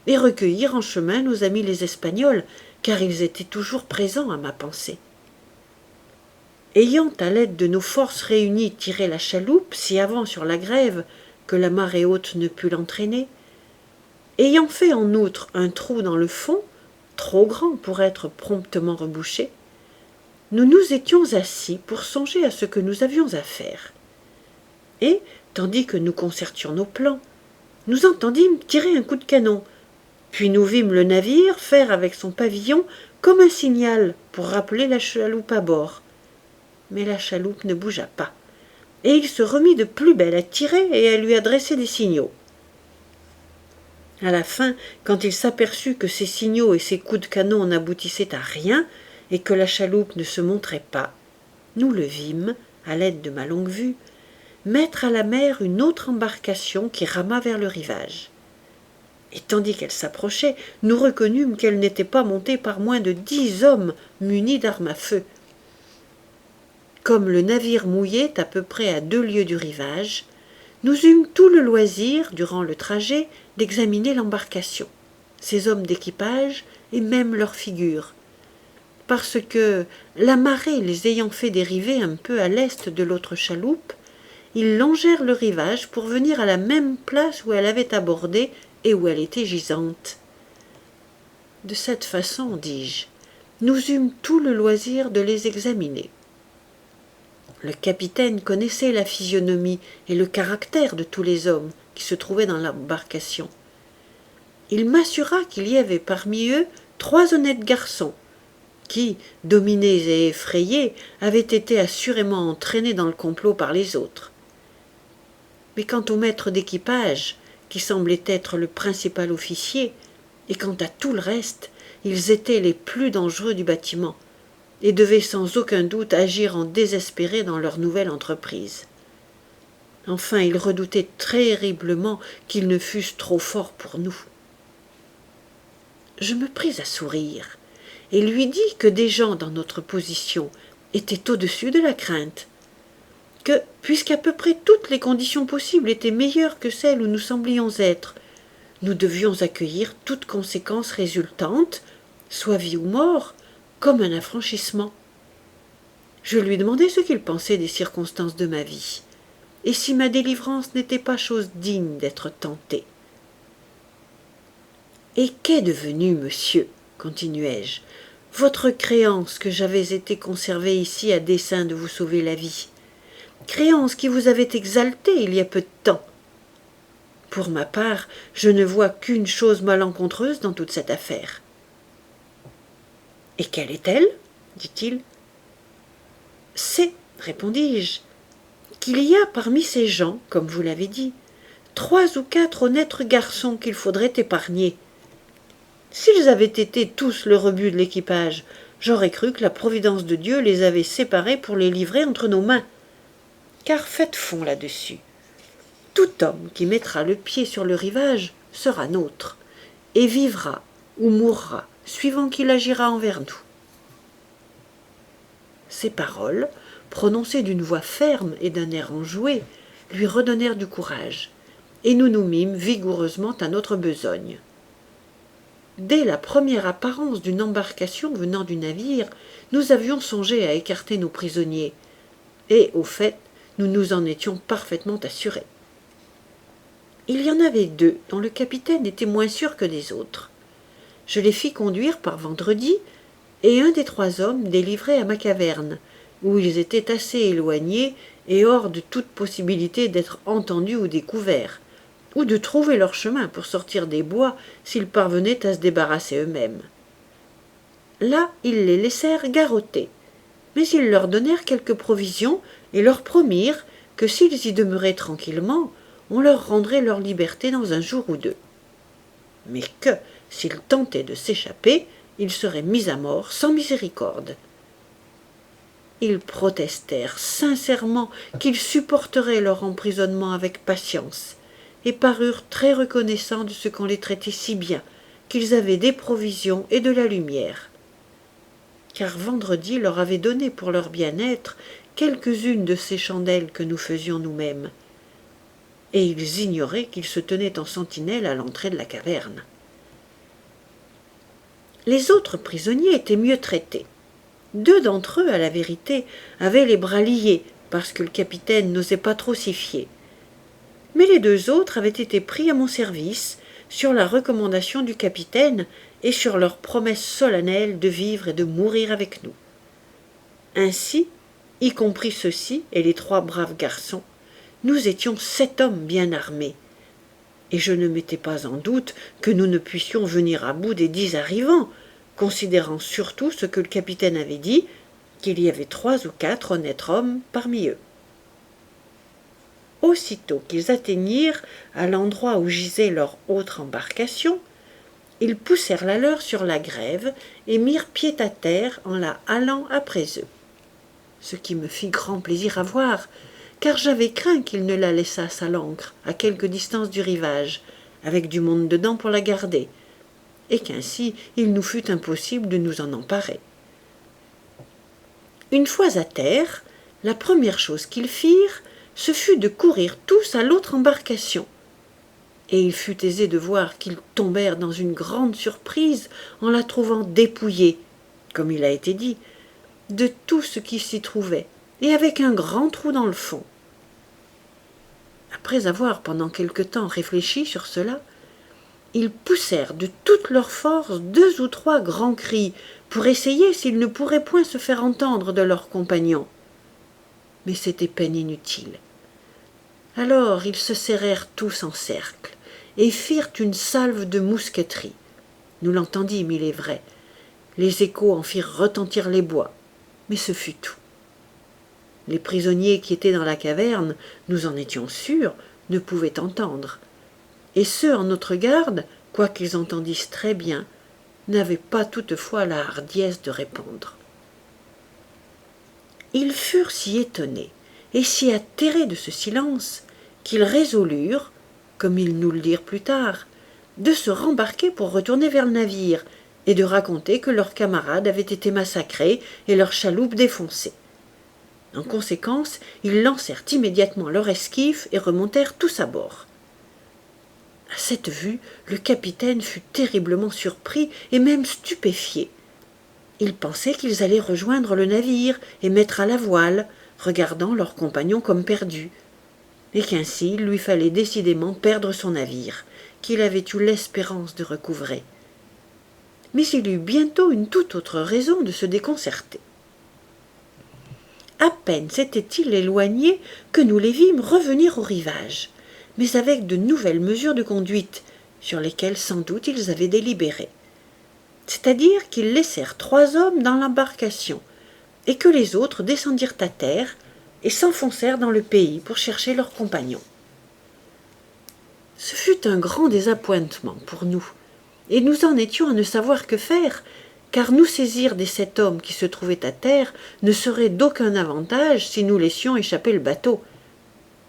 A: et recueillir en chemin nos amis les Espagnols, car ils étaient toujours présents à ma pensée. Ayant à l'aide de nos forces réunies tiré la chaloupe si avant sur la grève que la marée haute ne put l'entraîner, ayant fait en outre un trou dans le fond, trop grand pour être promptement rebouché, nous nous étions assis pour songer à ce que nous avions à faire. Et, tandis que nous concertions nos plans, nous entendîmes tirer un coup de canon, puis nous vîmes le navire faire avec son pavillon comme un signal pour rappeler la chaloupe à bord. Mais la chaloupe ne bougea pas, et il se remit de plus belle à tirer et à lui adresser des signaux. À la fin, quand il s'aperçut que ces signaux et ces coups de canon n'aboutissaient à rien, et que la chaloupe ne se montrait pas, nous le vîmes, à l'aide de ma longue-vue, mettre à la mer une autre embarcation qui rama vers le rivage. Et tandis qu'elle s'approchait, nous reconnûmes qu'elle n'était pas montée par moins de 10 hommes munis d'armes à feu. Comme le navire mouillait à peu près à 2 lieues du rivage, nous eûmes tout le loisir, durant le trajet, d'examiner l'embarcation, ses hommes d'équipage et même leurs figures, parce que, la marée les ayant fait dériver un peu à l'est de l'autre chaloupe, ils longèrent le rivage pour venir à la même place où elle avait abordé et où elle était gisante. De cette façon, dis-je, nous eûmes tout le loisir de les examiner. Le capitaine connaissait la physionomie et le caractère de tous les hommes qui se trouvaient dans l'embarcation. Il m'assura qu'il y avait parmi eux 3 honnêtes garçons, qui, dominés et effrayés, avaient été assurément entraînés dans le complot par les autres. Mais quant au maître d'équipage, qui semblait être le principal officier, et quant à tout le reste, ils étaient les plus dangereux du bâtiment, et devaient sans aucun doute agir en désespérés dans leur nouvelle entreprise. Enfin, ils redoutaient terriblement qu'ils ne fussent trop forts pour nous. Je me pris à sourire, et lui dis que des gens dans notre position étaient au-dessus de la crainte, que, puisqu'à peu près toutes les conditions possibles étaient meilleures que celles où nous semblions être, nous devions accueillir toute conséquence résultante, soit vie ou mort, comme un affranchissement. Je lui demandai ce qu'il pensait des circonstances de ma vie, et si ma délivrance n'était pas chose digne d'être tentée. « Et qu'est devenu, monsieur, continuai-je, votre créance que j'avais été conservée ici à dessein de vous sauver la vie, créance qui vous avait exalté il y a peu de temps. Pour ma part, je ne vois qu'une chose malencontreuse dans toute cette affaire. « Et quelle est-elle » dit-il. « C'est, répondis-je, qu'il y a parmi ces gens, comme vous l'avez dit, 3 ou 4 honnêtes garçons qu'il faudrait épargner. S'ils avaient été tous le rebut de l'équipage, j'aurais cru que la providence de Dieu les avait séparés pour les livrer entre nos mains. Car faites fond là-dessus. Tout homme qui mettra le pied sur le rivage sera nôtre, et vivra ou mourra, suivant qu'il agira envers nous. » Ces paroles, prononcées d'une voix ferme et d'un air enjoué, lui redonnèrent du courage, et nous nous mîmes vigoureusement à notre besogne. Dès la première apparence d'une embarcation venant du navire, nous avions songé à écarter nos prisonniers, et, au fait, nous nous en étions parfaitement assurés. Il y en avait 2 dont le capitaine était moins sûr que des autres. Je les fis conduire par Vendredi, et un des 3 hommes les livrai à ma caverne, où ils étaient assez éloignés et hors de toute possibilité d'être entendus ou découverts, ou de trouver leur chemin pour sortir des bois s'ils parvenaient à se débarrasser eux-mêmes. Là, ils les laissèrent garrotter, mais ils leur donnèrent quelques provisions et leur promirent que s'ils y demeuraient tranquillement, on leur rendrait leur liberté dans un jour ou 2. Mais que, s'ils tentaient de s'échapper, ils seraient mis à mort sans miséricorde. Ils protestèrent sincèrement qu'ils supporteraient leur emprisonnement avec patience, et parurent très reconnaissants de ce qu'on les traitait si bien, qu'ils avaient des provisions et de la lumière. Car Vendredi leur avait donné pour leur bien-être quelques-unes de ces chandelles que nous faisions nous-mêmes, et ils ignoraient qu'ils se tenaient en sentinelle à l'entrée de la caverne. Les autres prisonniers étaient mieux traités. 2 d'entre eux, à la vérité, avaient les bras liés, parce que le capitaine n'osait pas trop s'y fier. Mais les 2 autres avaient été pris à mon service, sur la recommandation du capitaine et sur leur promesse solennelle de vivre et de mourir avec nous. Ainsi, y compris ceux-ci et les 3 braves garçons, nous étions 7 hommes bien armés, et je ne mettais pas en doute que nous ne puissions venir à bout des 10 arrivants, considérant surtout ce que le capitaine avait dit, qu'il y avait 3 ou 4 honnêtes hommes parmi eux. Aussitôt qu'ils atteignirent à l'endroit où gisait leur autre embarcation, ils poussèrent la leur sur la grève et mirent pied à terre en la halant après eux. Ce qui me fit grand plaisir à voir, car j'avais craint qu'ils ne la laissassent à l'ancre, à quelque distance du rivage, avec du monde dedans pour la garder, et qu'ainsi il nous fût impossible de nous en emparer. Une fois à terre, la première chose qu'ils firent, ce fut de courir tous à l'autre embarcation, et il fut aisé de voir qu'ils tombèrent dans une grande surprise en la trouvant dépouillée, comme il a été dit, de tout ce qui s'y trouvait, et avec un grand trou dans le fond. Après avoir pendant quelque temps réfléchi sur cela, ils poussèrent de toute leur force 2 ou 3 grands cris pour essayer s'ils ne pourraient point se faire entendre de leurs compagnons. Mais c'était peine inutile. Alors ils se serrèrent tous en cercle et firent une salve de mousqueterie. Nous l'entendîmes, il est vrai. Les échos en firent retentir les bois, mais ce fut tout. Les prisonniers qui étaient dans la caverne, nous en étions sûrs, ne pouvaient entendre, et ceux en notre garde, quoiqu'ils entendissent très bien, n'avaient pas toutefois la hardiesse de répondre. Ils furent si étonnés et si atterrés de ce silence qu'ils résolurent, comme ils nous le dirent plus tard, de se rembarquer pour retourner vers le navire et de raconter que leurs camarades avaient été massacrés et leur chaloupe défoncée. En conséquence, ils lancèrent immédiatement leur esquif et remontèrent tous à bord. À cette vue, le capitaine fut terriblement surpris et même stupéfié. Il pensait qu'ils allaient rejoindre le navire et mettre à la voile, regardant leurs compagnons comme perdus, et qu'ainsi il lui fallait décidément perdre son navire, qu'il avait eu l'espérance de recouvrer. mais il eut bientôt une toute autre raison de se déconcerter. À peine s'était-il éloigné que nous les vîmes revenir au rivage, mais avec de nouvelles mesures de conduite, sur lesquelles sans doute ils avaient délibéré. C'est-à-dire qu'ils laissèrent 3 hommes dans l'embarcation, et que les autres descendirent à terre et s'enfoncèrent dans le pays pour chercher leurs compagnons. Ce fut un grand désappointement pour nous, et nous en étions à ne savoir que faire, car nous saisir des 7 hommes qui se trouvaient à terre ne serait d'aucun avantage si nous laissions échapper le bateau,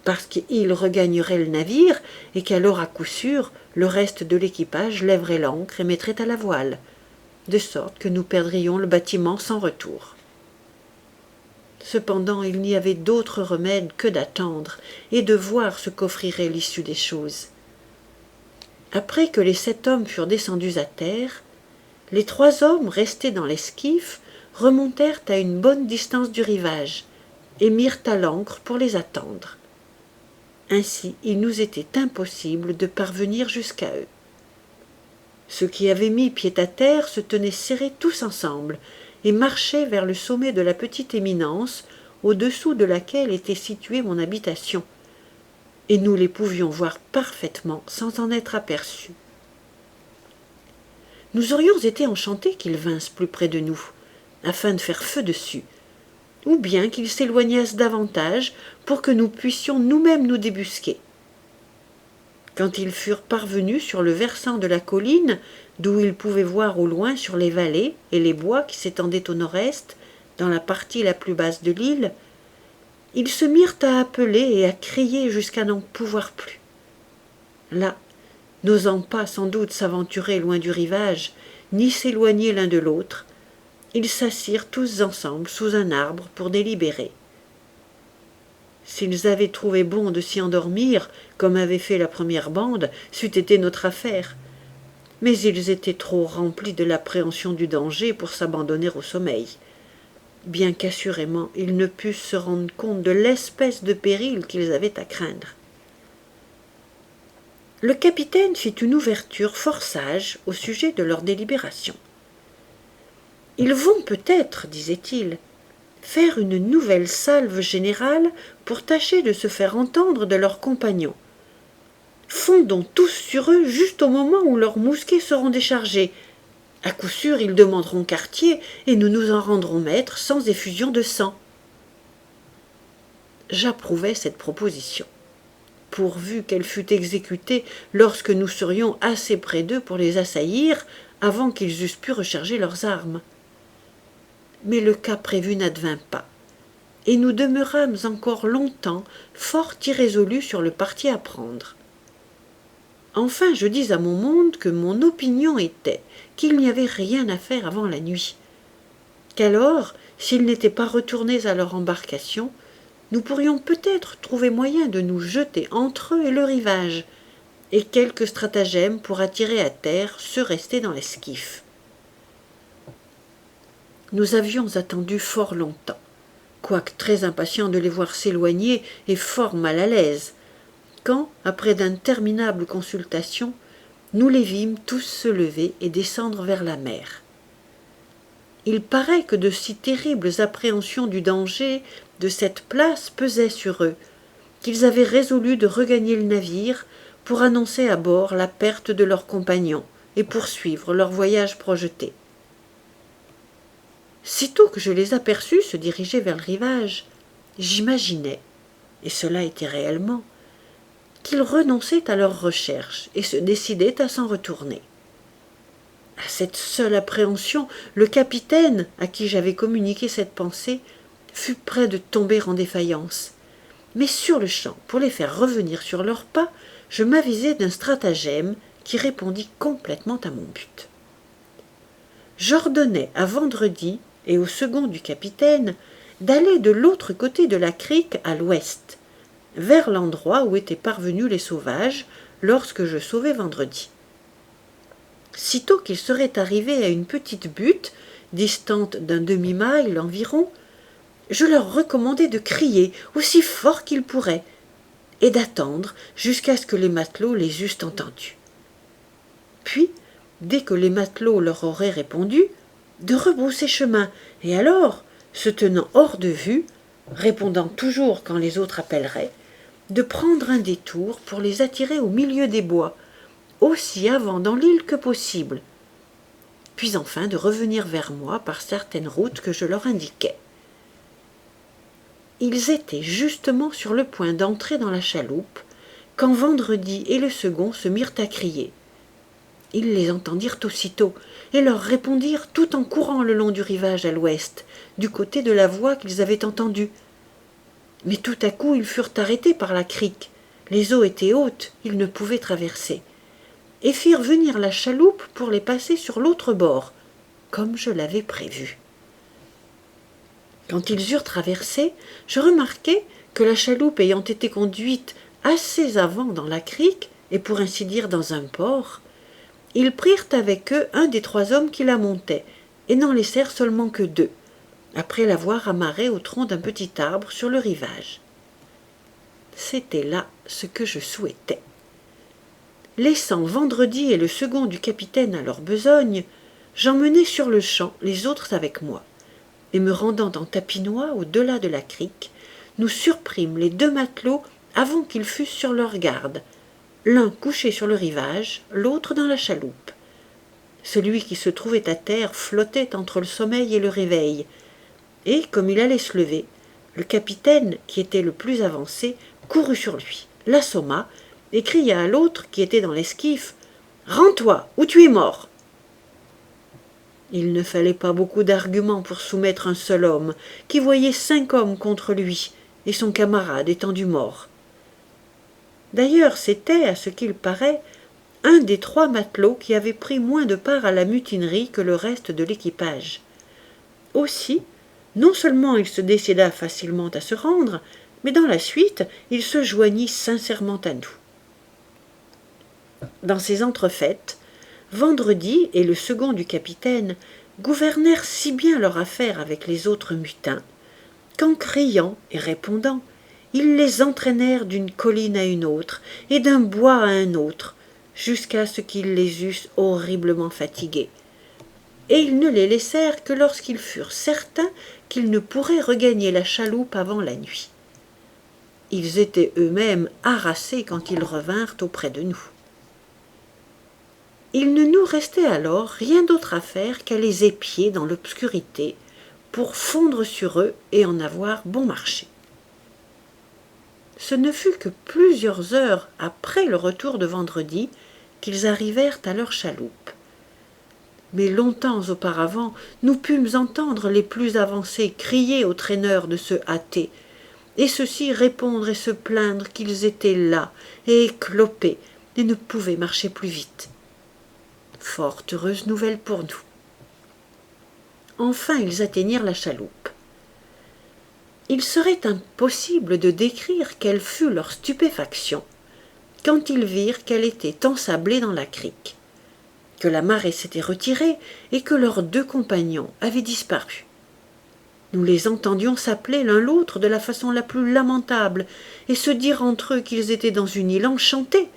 A: parce qu'ils regagneraient le navire et qu'alors à coup sûr le reste de l'équipage lèverait l'ancre et mettrait à la voile, de sorte que nous perdrions le bâtiment sans retour. Cependant il n'y avait d'autre remède que d'attendre et de voir ce qu'offrirait l'issue des choses. Après que les 7 hommes furent descendus à terre, les 3 hommes restés dans l'esquif remontèrent à une bonne distance du rivage et mirent à l'ancre pour les attendre. Ainsi il nous était impossible de parvenir jusqu'à eux. Ceux qui avaient mis pied à terre se tenaient serrés tous ensemble et marchaient vers le sommet de la petite éminence au-dessous de laquelle était située mon habitation, et nous les pouvions voir parfaitement sans en être aperçus. Nous aurions été enchantés qu'ils vinssent plus près de nous, afin de faire feu dessus, ou bien qu'ils s'éloignassent davantage pour que nous puissions nous-mêmes nous débusquer. Quand ils furent parvenus sur le versant de la colline, d'où ils pouvaient voir au loin sur les vallées et les bois qui s'étendaient au nord-est, dans la partie la plus basse de l'île, ils se mirent à appeler et à crier jusqu'à n'en pouvoir plus. Là, n'osant pas sans doute s'aventurer loin du rivage, ni s'éloigner l'un de l'autre, ils s'assirent tous ensemble sous un arbre pour délibérer. S'ils avaient trouvé bon de s'y endormir, comme avait fait la première bande, c'eût été notre affaire. Mais ils étaient trop remplis de l'appréhension du danger pour s'abandonner au sommeil, bien qu'assurément ils ne pussent se rendre compte de l'espèce de péril qu'ils avaient à craindre. Le capitaine fit une ouverture fort sage au sujet de leur délibération. « Ils vont peut-être, disait-il, faire une nouvelle salve générale pour tâcher de se faire entendre de leurs compagnons. Fondons tous sur eux juste au moment où leurs mousquets seront déchargés. À coup sûr, ils demanderont quartier et nous nous en rendrons maîtres sans effusion de sang. » J'approuvais cette proposition, pourvu qu'elle fût exécutée lorsque nous serions assez près d'eux pour les assaillir avant qu'ils eussent pu recharger leurs armes. Mais le cas prévu n'advint pas, et nous demeurâmes encore longtemps fort irrésolus sur le parti à prendre. Enfin je dis à mon monde que mon opinion était qu'il n'y avait rien à faire avant la nuit, qu'alors, s'ils n'étaient pas retournés à leur embarcation, nous pourrions peut-être trouver moyen de nous jeter entre eux et le rivage, et quelque stratagème pour attirer à terre ceux restés dans l'esquif. Nous avions attendu fort longtemps, quoique très impatients de les voir s'éloigner et fort mal à l'aise, quand, après d'interminables consultations, nous les vîmes tous se lever et descendre vers la mer. Il paraît que de si terribles appréhensions du danger de cette place pesaient sur eux, qu'ils avaient résolu de regagner le navire pour annoncer à bord la perte de leurs compagnons et poursuivre leur voyage projeté. Sitôt que je les aperçus se diriger vers le rivage, j'imaginai, et cela était réellement, qu'ils renonçaient à leurs recherches et se décidaient à s'en retourner. À cette seule appréhension, le capitaine, à qui j'avais communiqué cette pensée, fut près de tomber en défaillance. Mais sur-le-champ, pour les faire revenir sur leurs pas, je m'avisai d'un stratagème qui répondit complètement à mon but. J'ordonnai à Vendredi et au second du capitaine d'aller de l'autre côté de la crique à l'ouest, vers l'endroit où étaient parvenus les sauvages lorsque je sauvai Vendredi. Sitôt qu'ils seraient arrivés à une petite butte, distante d'un demi-mille environ, je leur recommandai de crier aussi fort qu'ils pourraient et d'attendre jusqu'à ce que les matelots les eussent entendus. Puis, dès que les matelots leur auraient répondu, de rebrousser chemin, et alors, se tenant hors de vue, répondant toujours quand les autres appelleraient, de prendre un détour pour les attirer au milieu des bois, aussi avant dans l'île que possible, puis enfin de revenir vers moi par certaines routes que je leur indiquais. Ils étaient justement sur le point d'entrer dans la chaloupe, quand Vendredi et le second se mirent à crier. Ils les entendirent aussitôt, et leur répondirent tout en courant le long du rivage à l'ouest, du côté de la voix qu'ils avaient entendue. Mais tout à coup ils furent arrêtés par la crique, les eaux étaient hautes, ils ne pouvaient traverser, et firent venir la chaloupe pour les passer sur l'autre bord, comme je l'avais prévu. Quand ils eurent traversé, je remarquai que la chaloupe ayant été conduite assez avant dans la crique, et pour ainsi dire dans un port, ils prirent avec eux un des 3 hommes qui la montaient, et n'en laissèrent seulement que 2, après l'avoir amarré au tronc d'un petit arbre sur le rivage. C'était là ce que je souhaitais. Laissant Vendredi et le second du capitaine à leur besogne, j'emmenai sur le champ les autres avec moi, et me rendant en tapinois au-delà de la crique, nous surprîmes les 2 matelots avant qu'ils fussent sur leur garde, l'un couché sur le rivage, l'autre dans la chaloupe. Celui qui se trouvait à terre flottait entre le sommeil et le réveil, et, comme il allait se lever, le capitaine, qui était le plus avancé, courut sur lui, l'assomma, et cria à l'autre, qui était dans l'esquif, « Rends-toi, ou tu es mort !» Il ne fallait pas beaucoup d'arguments pour soumettre un seul homme, qui voyait 5 hommes contre lui, et son camarade étendu mort. D'ailleurs, c'était, à ce qu'il paraît, un des 3 matelots qui avait pris moins de part à la mutinerie que le reste de l'équipage. Aussi, non seulement il se décida facilement à se rendre, mais dans la suite, il se joignit sincèrement à nous. Dans ces entrefaites, Vendredi et le second du capitaine gouvernèrent si bien leur affaire avec les autres mutins, qu'en criant et répondant, ils les entraînèrent d'une colline à une autre, et d'un bois à un autre, jusqu'à ce qu'ils les eussent horriblement fatigués. Et ils ne les laissèrent que lorsqu'ils furent certains qu'ils ne pourraient regagner la chaloupe avant la nuit. Ils étaient eux-mêmes harassés quand ils revinrent auprès de nous. Il ne nous restait alors rien d'autre à faire qu'à les épier dans l'obscurité pour fondre sur eux et en avoir bon marché. Ce ne fut que plusieurs heures après le retour de Vendredi qu'ils arrivèrent à leur chaloupe. Mais longtemps auparavant, nous pûmes entendre les plus avancés crier aux traîneurs de se hâter, et ceux-ci répondre et se plaindre qu'ils étaient las et éclopés et ne pouvaient marcher plus vite. Fort heureuse nouvelle pour nous. Enfin ils atteignirent la chaloupe. Il serait impossible de décrire quelle fut leur stupéfaction quand ils virent qu'elle était ensablée dans la crique, que la marée s'était retirée et que leurs 2 compagnons avaient disparu. Nous les entendions s'appeler l'un l'autre de la façon la plus lamentable et se dire entre eux qu'ils étaient dans une île enchantée,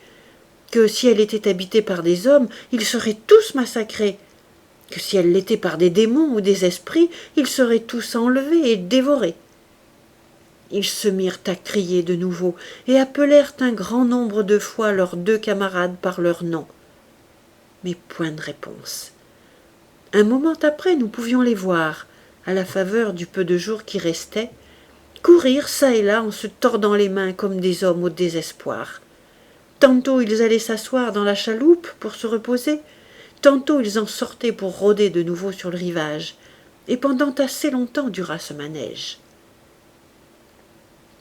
A: que si elle était habitée par des hommes, ils seraient tous massacrés, que si elle l'était par des démons ou des esprits, ils seraient tous enlevés et dévorés. Ils se mirent à crier de nouveau et appelèrent un grand nombre de fois leurs 2 camarades par leur nom. Mais point de réponse. Un moment après, nous pouvions les voir, à la faveur du peu de jour qui restait, courir çà et là en se tordant les mains comme des hommes au désespoir. Tantôt ils allaient s'asseoir dans la chaloupe pour se reposer, tantôt ils en sortaient pour rôder de nouveau sur le rivage, et pendant assez longtemps dura ce manège.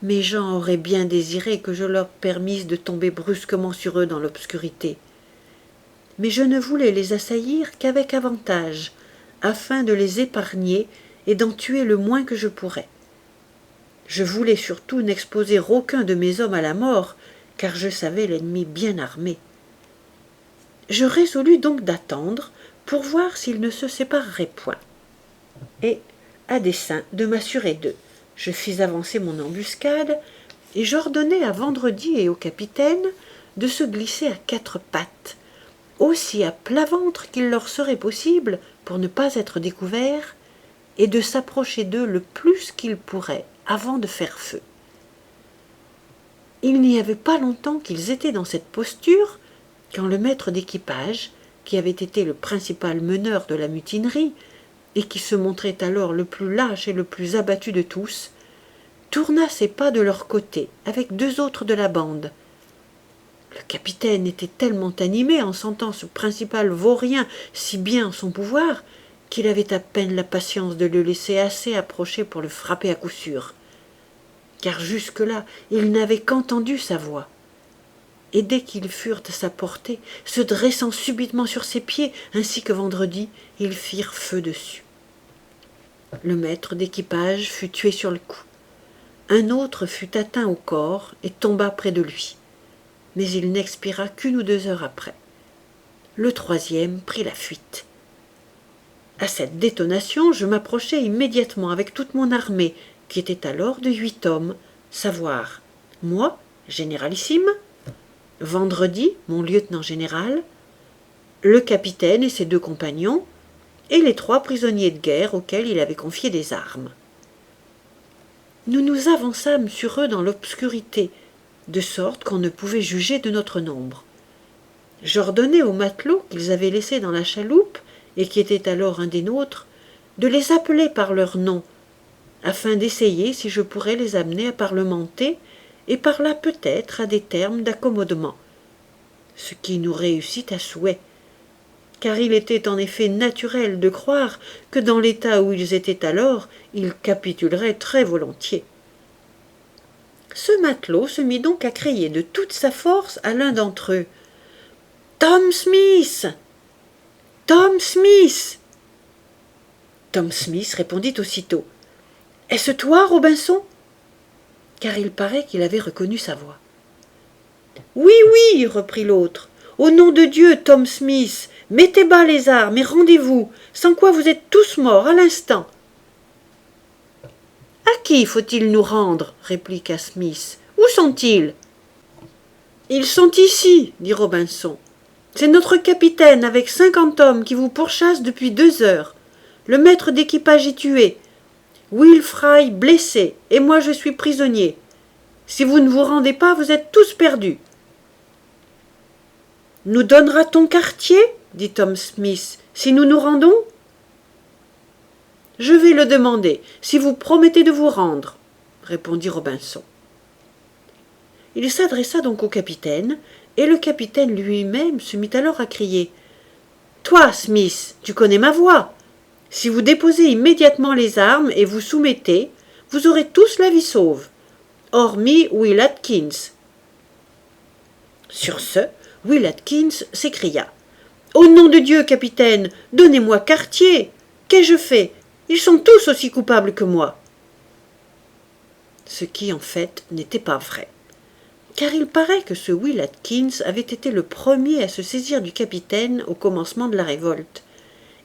A: Mes gens auraient bien désiré que je leur permisse de tomber brusquement sur eux dans l'obscurité, mais je ne voulais les assaillir qu'avec avantage, afin de les épargner et d'en tuer le moins que je pourrais. Je voulais surtout n'exposer aucun de mes hommes à la mort, car je savais l'ennemi bien armé. Je résolus donc d'attendre pour voir s'ils ne se sépareraient point, et, à dessein de m'assurer d'eux, je fis avancer mon embuscade, et j'ordonnai à Vendredi et au capitaine de se glisser à 4 pattes, aussi à plat ventre qu'il leur serait possible, pour ne pas être découverts, et de s'approcher d'eux le plus qu'ils pourraient avant de faire feu. Il n'y avait pas longtemps qu'ils étaient dans cette posture, quand le maître d'équipage, qui avait été le principal meneur de la mutinerie, et qui se montrait alors le plus lâche et le plus abattu de tous, tourna ses pas de leur côté avec 2 autres de la bande. Le capitaine était tellement animé en sentant ce principal vaurien si bien en son pouvoir qu'il avait à peine la patience de le laisser assez approcher pour le frapper à coup sûr. Car jusque-là, il n'avait qu'entendu sa voix. Et dès qu'ils furent à sa portée, se dressant subitement sur ses pieds, ainsi que vendredi, ils firent feu dessus. Le maître d'équipage fut tué sur le coup. Un autre fut atteint au corps et tomba près de lui. Mais il n'expira qu'1 ou 2 heures après. Le 3e prit la fuite. À cette détonation, je m'approchai immédiatement avec toute mon armée, qui était alors de 8 hommes, savoir moi, généralissime, Vendredi, mon lieutenant général, le capitaine et ses 2 compagnons, et les 3 prisonniers de guerre auxquels il avait confié des armes. Nous nous avançâmes sur eux dans l'obscurité, de sorte qu'on ne pouvait juger de notre nombre. J'ordonnai aux matelots qu'ils avaient laissés dans la chaloupe, et qui était alors un des nôtres, de les appeler par leur nom, afin d'essayer si je pourrais les amener à parlementer, et par là peut-être à des termes d'accommodement, ce qui nous réussit à souhait, car il était en effet naturel de croire que dans l'état où ils étaient alors, ils capituleraient très volontiers. Ce matelot se mit donc à crier de toute sa force à l'un d'entre eux. « Tom Smith ! Tom Smith !» Tom Smith répondit aussitôt. « Est-ce toi, Robinson ?» car il paraît qu'il avait reconnu sa voix. « Oui, oui, reprit l'autre. Au nom de Dieu, Tom Smith, mettez bas les armes et rendez-vous, sans quoi vous êtes tous morts à l'instant. » « À qui faut-il nous rendre ?» répliqua Smith. « Où sont-ils ?»« Ils sont ici, dit Robinson. C'est notre capitaine avec 50 hommes qui vous pourchasse depuis 2 heures. Le maître d'équipage est tué. Will Fry blessé, et moi je suis prisonnier. Si vous ne vous rendez pas, vous êtes tous perdus. « Nous donnera-t-on quartier, dit Tom Smith, si nous nous rendons ? Je vais le demander, si vous promettez de vous rendre, répondit Robinson. Il s'adressa donc au capitaine, et le capitaine lui-même se mit alors à crier. « Toi, Smith, tu connais ma voix. Si vous déposez immédiatement les armes et vous soumettez, vous aurez tous la vie sauve, hormis Will Atkins. » Sur ce, Will Atkins s'écria. « Au nom de Dieu, capitaine, donnez-moi quartier. Qu'ai-je fait ? Ils sont tous aussi coupables que moi. » Ce qui, en fait, n'était pas vrai, car il paraît que ce Will Atkins avait été le premier à se saisir du capitaine au commencement de la révolte,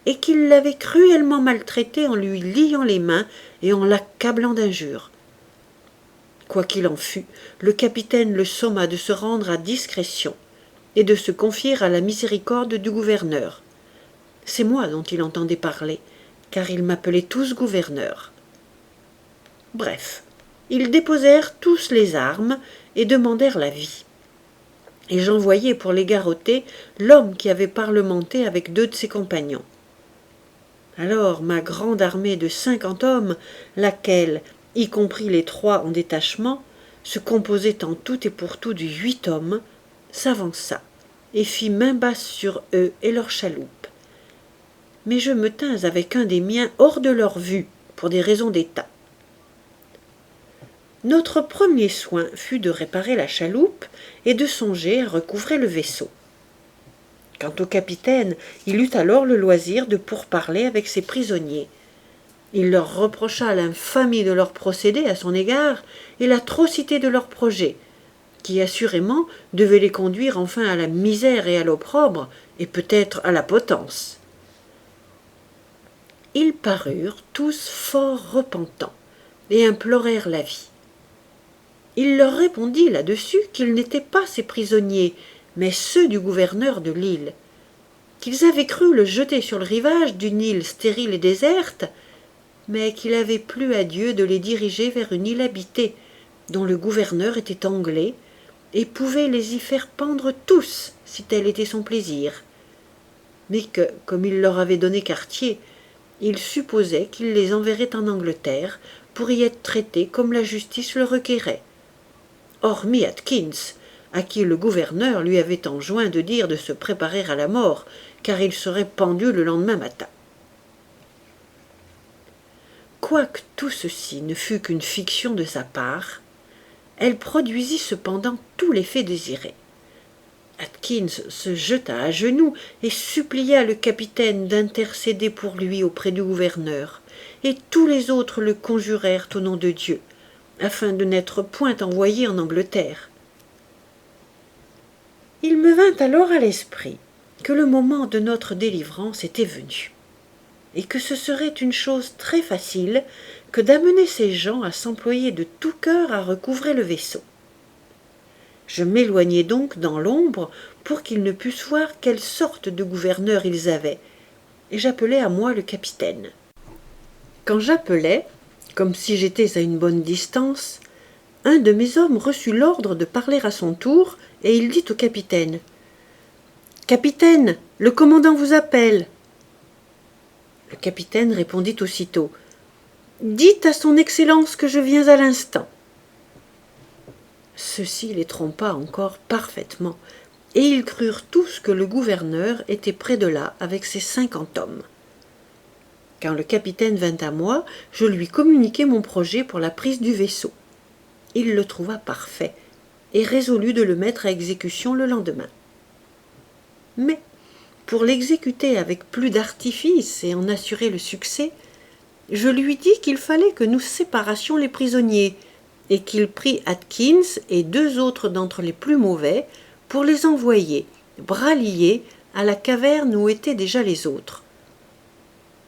A: et qu'il l'avait cruellement maltraité en lui liant les mains et en l'accablant d'injures. Quoi qu'il en fût, le capitaine le somma de se rendre à discrétion et de se confier à la miséricorde du gouverneur. C'est moi dont il entendait parler, car ils m'appelaient tous gouverneur. Bref, ils déposèrent tous les armes et demandèrent la vie. Et j'envoyai pour les garrotter l'homme qui avait parlementé avec 2 de ses compagnons. Alors ma grande armée de 50 hommes, laquelle, y compris les 3 en détachement, se composait en tout et pour tout de 8 hommes, s'avança et fit main basse sur eux et leur chaloupe. Mais je me tins avec un des miens hors de leur vue, pour des raisons d'État. Notre premier soin fut de réparer la chaloupe et de songer à recouvrer le vaisseau. Quant au capitaine, il eut alors le loisir de pourparler avec ses prisonniers. Il leur reprocha l'infamie de leur procédé à son égard et l'atrocité de leur projet, qui assurément devait les conduire enfin à la misère et à l'opprobre, et peut-être à la potence. Ils parurent tous fort repentants et implorèrent la vie. Il leur répondit là-dessus qu'ils n'étaient pas ses prisonniers, mais ceux du gouverneur de l'île, qu'ils avaient cru le jeter sur le rivage d'une île stérile et déserte, mais qu'il avait plu à Dieu de les diriger vers une île habitée, dont le gouverneur était anglais, et pouvait les y faire pendre tous, si tel était son plaisir. Mais que, comme il leur avait donné quartier, il supposait qu'il les enverrait en Angleterre pour y être traités comme la justice le requérait. Hormis Atkins, à qui le gouverneur lui avait enjoint de dire de se préparer à la mort, car il serait pendu le lendemain matin. Quoique tout ceci ne fût qu'une fiction de sa part, elle produisit cependant tout l'effet désiré. Atkins se jeta à genoux et supplia le capitaine d'intercéder pour lui auprès du gouverneur, et tous les autres le conjurèrent au nom de Dieu, afin de n'être point envoyé en Angleterre. Il me vint alors à l'esprit que le moment de notre délivrance était venu, et que ce serait une chose très facile que d'amener ces gens à s'employer de tout cœur à recouvrer le vaisseau. Je m'éloignai donc dans l'ombre pour qu'ils ne pussent voir quelle sorte de gouverneur ils avaient, et j'appelai à moi le capitaine. Quand j'appelais, comme si j'étais à une bonne distance, un de mes hommes reçut l'ordre de parler à son tour, et il dit au capitaine : « Capitaine, le commandant vous appelle. » Le capitaine répondit aussitôt : « Dites à son Excellence que je viens à l'instant. » Ceci les trompa encore parfaitement, et ils crurent tous que le gouverneur était près de là avec ses 50 hommes. Quand le capitaine vint à moi, je lui communiquai mon projet pour la prise du vaisseau. Il le trouva parfait, et résolut de le mettre à exécution le lendemain. Mais, pour l'exécuter avec plus d'artifice et en assurer le succès, je lui dis qu'il fallait que nous séparassions les prisonniers, et qu'il prit Atkins et 2 autres d'entre les plus mauvais pour les envoyer, bras liés, à la caverne où étaient déjà les autres.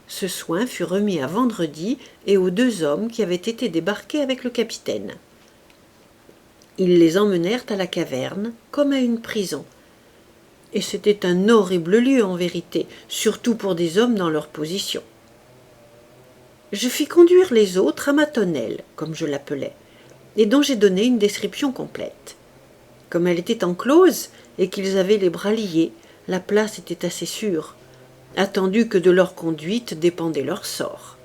A: Ce soin fut remis à vendredi et aux 2 hommes qui avaient été débarqués avec le capitaine. Ils les emmenèrent à la caverne, comme à une prison. Et c'était un horrible lieu en vérité, surtout pour des hommes dans leur position. Je fis conduire les autres à ma tonnelle, comme je l'appelais, et dont j'ai donné une description complète. Comme elle était enclose et qu'ils avaient les bras liés, la place était assez sûre, attendu que de leur conduite dépendait leur sort.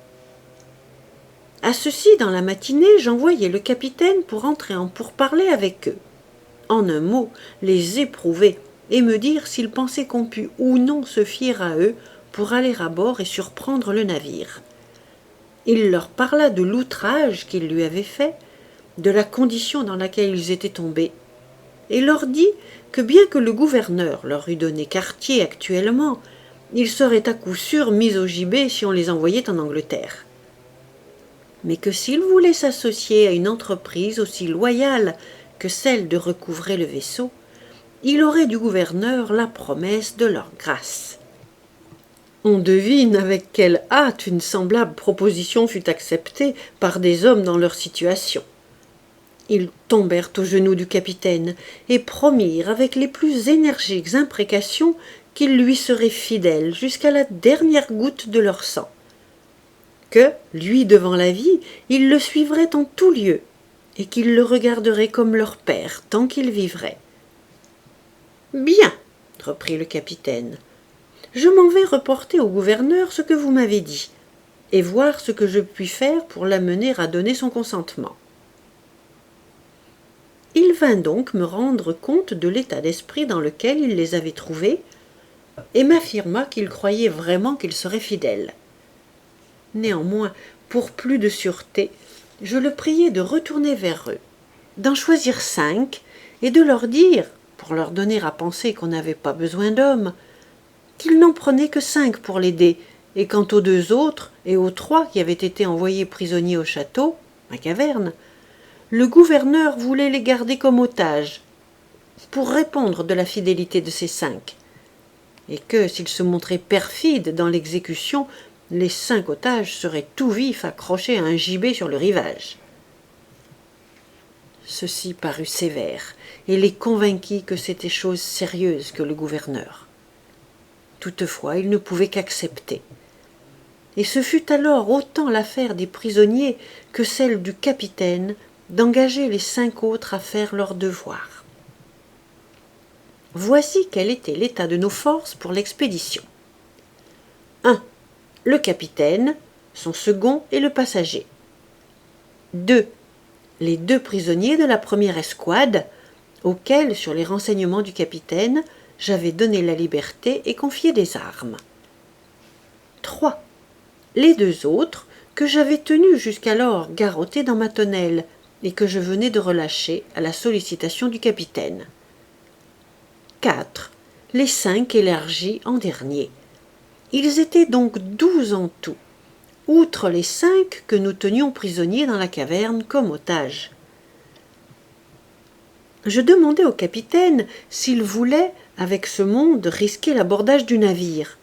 A: À ceci, dans la matinée, j'envoyai le capitaine pour entrer en pourparlers avec eux. En un mot, les éprouver et me dire s'ils pensaient qu'on pût ou non se fier à eux pour aller à bord et surprendre le navire. Il leur parla de l'outrage qu'ils lui avaient fait, de la condition dans laquelle ils étaient tombés, et leur dit que bien que le gouverneur leur eût donné quartier actuellement, ils seraient à coup sûr mis au gibet si on les envoyait en Angleterre. Mais que s'ils voulaient s'associer à une entreprise aussi loyale que celle de recouvrer le vaisseau, il aurait du gouverneur la promesse de leur grâce. On devine avec quelle hâte une semblable proposition fut acceptée par des hommes dans leur situation. Ils tombèrent aux genoux du capitaine et promirent avec les plus énergiques imprécations qu'ils lui seraient fidèles jusqu'à la dernière goutte de leur sang. Que, lui devant la vie, ils le suivraient en tout lieu, et qu'ils le regarderaient comme leur père tant qu'il vivrait. « Bien, reprit le capitaine, je m'en vais reporter au gouverneur ce que vous m'avez dit, et voir ce que je puis faire pour l'amener à donner son consentement. » Il vint donc me rendre compte de l'état d'esprit dans lequel il les avait trouvés, et m'affirma qu'il croyait vraiment qu'ils seraient fidèles. Néanmoins, pour plus de sûreté, je le priai de retourner vers eux, d'en choisir 5, et de leur dire, pour leur donner à penser qu'on n'avait pas besoin d'hommes, qu'ils n'en prenaient que 5 pour l'aider, et quant aux 2 autres, et aux 3 qui avaient été envoyés prisonniers au château, ma caverne, le gouverneur voulait les garder comme otages, pour répondre de la fidélité de ces 5, et que, s'ils se montraient perfides dans l'exécution, les 5 otages seraient tout vifs accrochés à un gibet sur le rivage. Ceci parut sévère, et les convainquit que c'était chose sérieuse que le gouverneur. Toutefois, il ne pouvait qu'accepter. Et ce fut alors autant l'affaire des prisonniers que celle du capitaine d'engager les 5 autres à faire leur devoir. Voici quel était l'état de nos forces pour l'expédition. 1. Le capitaine, son second et le passager. 2. Les 2 prisonniers de la première escouade, auxquels, sur les renseignements du capitaine, j'avais donné la liberté et confié des armes. 3. Les 2 autres, que j'avais tenus jusqu'alors garrottés dans ma tonnelle et que je venais de relâcher à la sollicitation du capitaine. 4. Les 5 élargis en dernier. Ils étaient donc 12 en tout, outre les 5 que nous tenions prisonniers dans la caverne comme otages. Je demandai au capitaine s'il voulait, avec ce monde, risquer l'abordage du navire.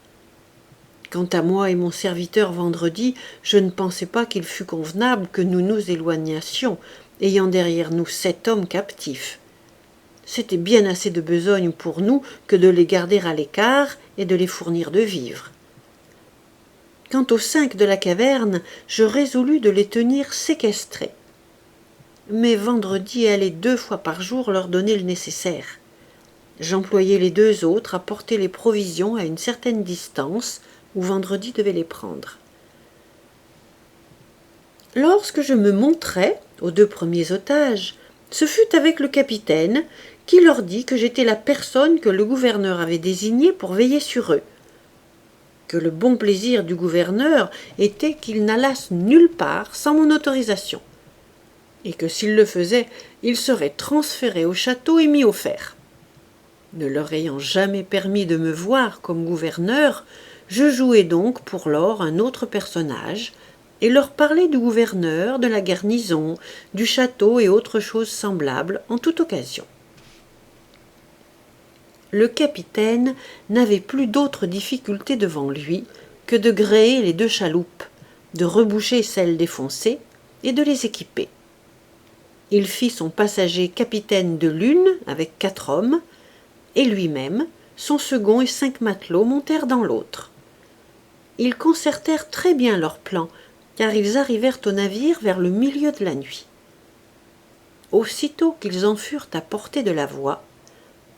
A: Quant à moi et mon serviteur Vendredi, je ne pensais pas qu'il fût convenable que nous nous éloignassions, ayant derrière nous 7 hommes captifs. C'était bien assez de besogne pour nous que de les garder à l'écart et de les fournir de vivres. Quant aux 5 de la caverne, je résolus de les tenir séquestrés. Mais Vendredi allait 2 fois par jour leur donner le nécessaire. J'employai les 2 autres à porter les provisions à une certaine distance où Vendredi devait les prendre. Lorsque je me montrai aux 2 premiers otages, ce fut avec le capitaine qui leur dit que j'étais la personne que le gouverneur avait désignée pour veiller sur eux, que le bon plaisir du gouverneur était qu'ils n'allassent nulle part sans mon autorisation, et que s'ils le faisaient, ils seraient transférés au château et mis au fer. Ne leur ayant jamais permis de me voir comme gouverneur, je jouai donc pour lors un autre personnage, et leur parlai du gouverneur, de la garnison, du château et autres choses semblables en toute occasion. Le capitaine n'avait plus d'autre difficulté devant lui que de gréer les 2 chaloupes, de reboucher celles défoncées et de les équiper. Il fit son passager capitaine de l'une avec 4 hommes, et lui-même, son second et 5 matelots montèrent dans l'autre. Ils concertèrent très bien leur plan, car ils arrivèrent au navire vers le milieu de la nuit. Aussitôt qu'ils en furent à portée de la voie,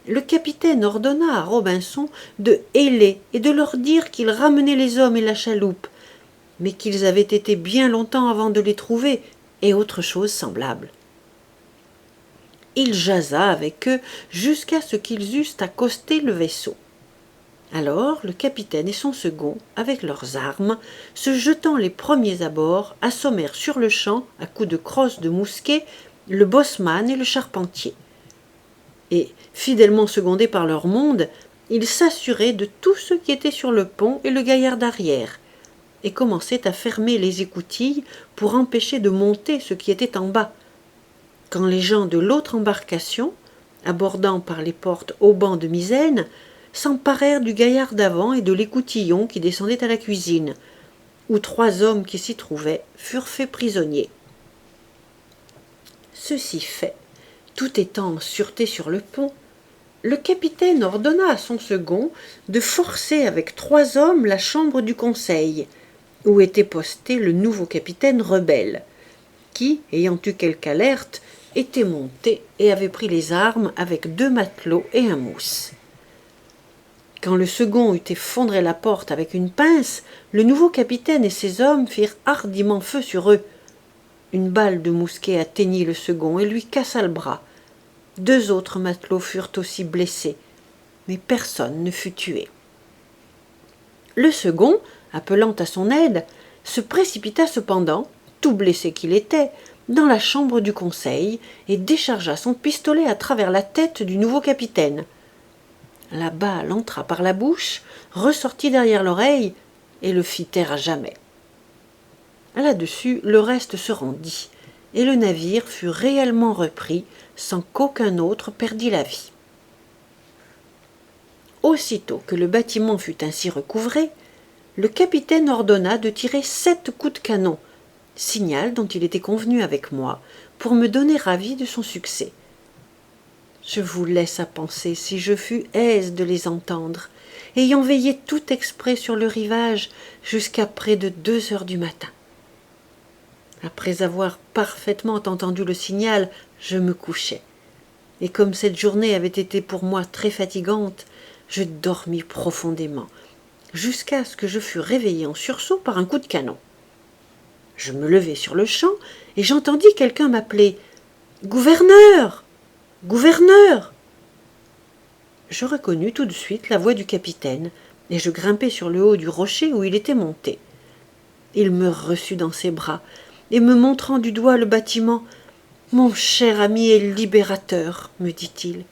A: le capitaine ordonna à Robinson de héler et de leur dire qu'ils ramenaient les hommes et la chaloupe, mais qu'ils avaient été bien longtemps avant de les trouver, et autre chose semblable. Il jasa avec eux jusqu'à ce qu'ils eussent accosté le vaisseau. Alors le capitaine et son second, avec leurs armes, se jetant les premiers à bord, assommèrent sur-le-champ, à coups de crosse de mousquet, le bosseman et le charpentier. Et, fidèlement secondés par leur monde, ils s'assuraient de tout ce qui était sur le pont et le gaillard d'arrière, et commençaient à fermer les écoutilles pour empêcher de monter ce qui était en bas, quand les gens de l'autre embarcation, abordant par les portes haubans de misaine, s'emparèrent du gaillard d'avant et de l'écoutillon qui descendait à la cuisine, où 3 hommes qui s'y trouvaient furent faits prisonniers. Ceci fait, tout étant en sûreté sur le pont, le capitaine ordonna à son second de forcer avec 3 hommes la chambre du conseil, où était posté le nouveau capitaine rebelle, qui, ayant eu quelque alerte, était monté et avait pris les armes avec 2 matelots et un mousse. Quand le second eut effondré la porte avec une pince, le nouveau capitaine et ses hommes firent hardiment feu sur eux. Une balle de mousquet atteignit le second et lui cassa le bras. 2 autres matelots furent aussi blessés, mais personne ne fut tué. Le second, appelant à son aide, se précipita cependant, tout blessé qu'il était, dans la chambre du conseil et déchargea son pistolet à travers la tête du nouveau capitaine. La balle entra par la bouche, ressortit derrière l'oreille et le fit taire à jamais. Là-dessus, le reste se rendit, et le navire fut réellement repris sans qu'aucun autre perdît la vie. Aussitôt que le bâtiment fut ainsi recouvré, le capitaine ordonna de tirer 7 coups de canon, signal dont il était convenu avec moi, pour me donner avis de son succès. Je vous laisse à penser si je fus aise de les entendre, ayant veillé tout exprès sur le rivage jusqu'à près de 2 heures du matin. Après avoir parfaitement entendu le signal, je me couchai, et comme cette journée avait été pour moi très fatigante, je dormis profondément, jusqu'à ce que je fus réveillé en sursaut par un coup de canon. Je me levai sur-le-champ, et j'entendis quelqu'un m'appeler « Gouverneur ! Gouverneur !» Je reconnus tout de suite la voix du capitaine, et je grimpai sur le haut du rocher où il était monté. Il me reçut dans ses bras, et me montrant du doigt le bâtiment, « Mon cher ami et libérateur, me dit-il,